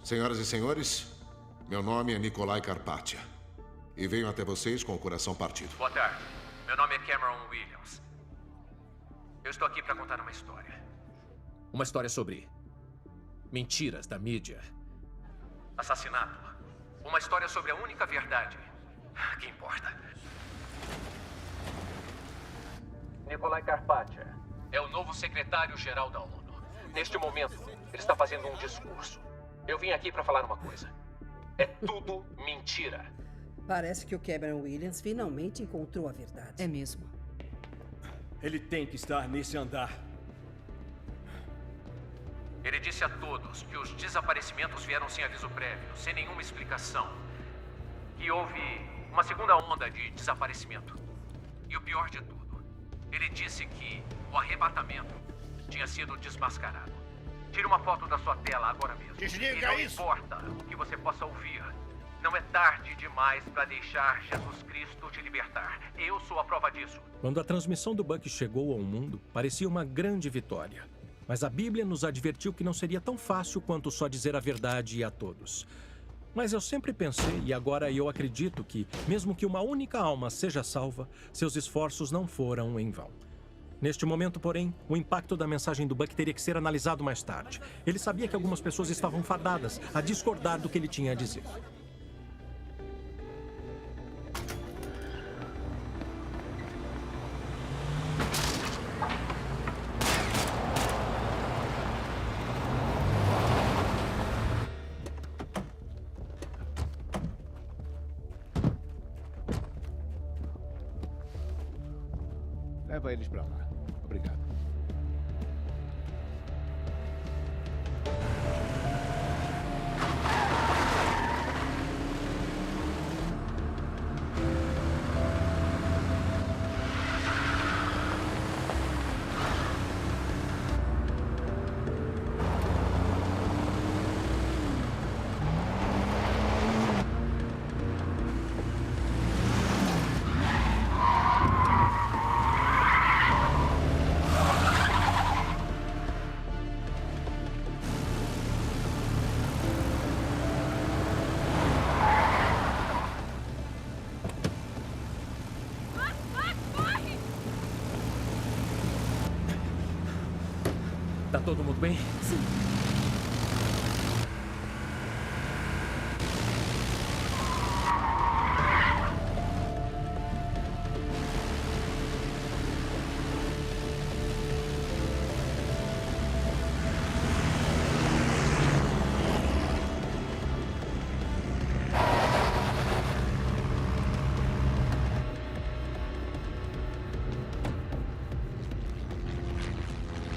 Senhoras e senhores, meu nome é Nikolai Karpatya e venho até vocês com o coração partido. Boa tarde. Meu nome é Cameron Williams. Eu estou aqui para contar uma história. Uma história sobre mentiras da mídia, assassinato. Uma história sobre a única verdade que importa. Nikolai Karpatya é o novo secretário-geral da ONU. Neste momento, ele está fazendo um discurso. Eu vim aqui para falar uma coisa. É tudo mentira. Parece que o Cameron Williams finalmente encontrou a verdade. É mesmo. Ele tem que estar nesse andar. Ele disse a todos que os desaparecimentos vieram sem aviso prévio, sem nenhuma explicação. Que houve uma segunda onda de desaparecimento. E o pior de tudo, ele disse que o arrebatamento tinha sido desmascarado. Tire uma foto da sua tela agora mesmo. Desliga isso! Não importa o que você possa ouvir. Não é tarde demais para deixar Jesus Cristo te libertar. Eu sou a prova disso. Quando a transmissão do Buck chegou ao mundo, parecia uma grande vitória. Mas a Bíblia nos advertiu que não seria tão fácil quanto só dizer a verdade a todos. Mas eu sempre pensei, e agora eu acredito que, mesmo que uma única alma seja salva, seus esforços não foram em vão. Neste momento, porém, o impacto da mensagem do Buck teria que ser analisado mais tarde. Ele sabia que algumas pessoas estavam fadadas a discordar do que ele tinha a dizer. Leva eles pra lá. Obrigado. Tá todo mundo bem? Sim.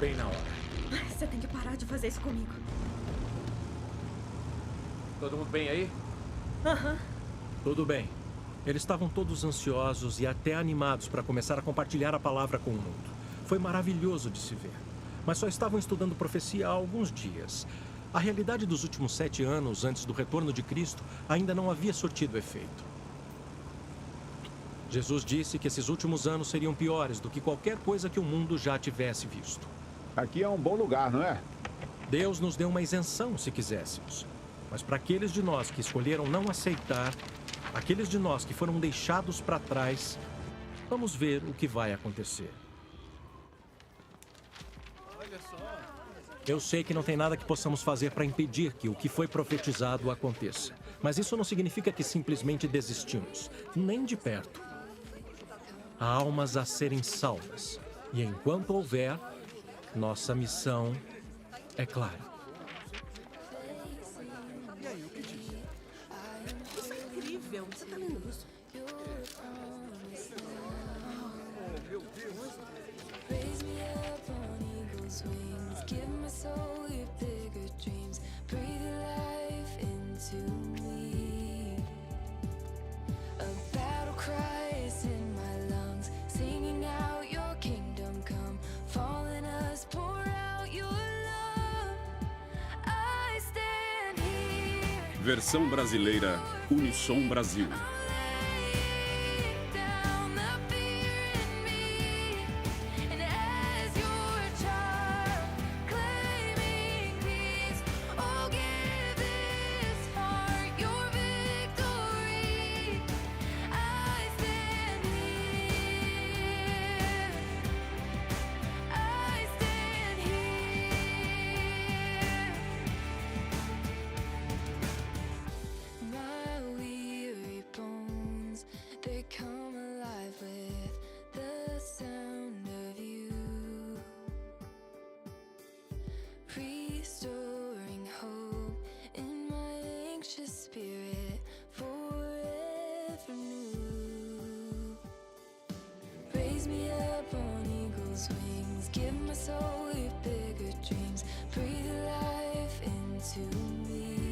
Bem na hora. Você tem que parar de fazer isso comigo. Todo mundo bem aí? Aham. Tudo bem. Eles estavam todos ansiosos e até animados para começar a compartilhar a palavra com o mundo. Foi maravilhoso de se ver. Mas só estavam estudando profecia há alguns dias. A realidade dos últimos 7 anos, antes do retorno de Cristo, ainda não havia surtido efeito. Jesus disse que esses últimos anos seriam piores do que qualquer coisa que o mundo já tivesse visto. Aqui é um bom lugar, não é? Deus nos deu uma isenção, se quiséssemos. Mas para aqueles de nós que escolheram não aceitar, aqueles de nós que foram deixados para trás, vamos ver o que vai acontecer. Eu sei que não tem nada que possamos fazer para impedir que o que foi profetizado aconteça. Mas isso não significa que simplesmente desistimos. Nem de perto. Há almas a serem salvas. E enquanto houver, nossa missão é clara. E aí, o que diz? Isso é incrível. Você tá lendo isso? Oh, meu Deus. Raise me up on eagle's wings. Give my soul your bigger dreams. Breathe life into me. A battle cry is in my lungs. Singing out your kingdom come. Fall in us, pour out your love. I stand here. Versão brasileira Unissom Brasil. Restoring hope in my anxious spirit, forever new. Raise me up on eagle's wings, give my soul your bigger dreams, breathe life into me.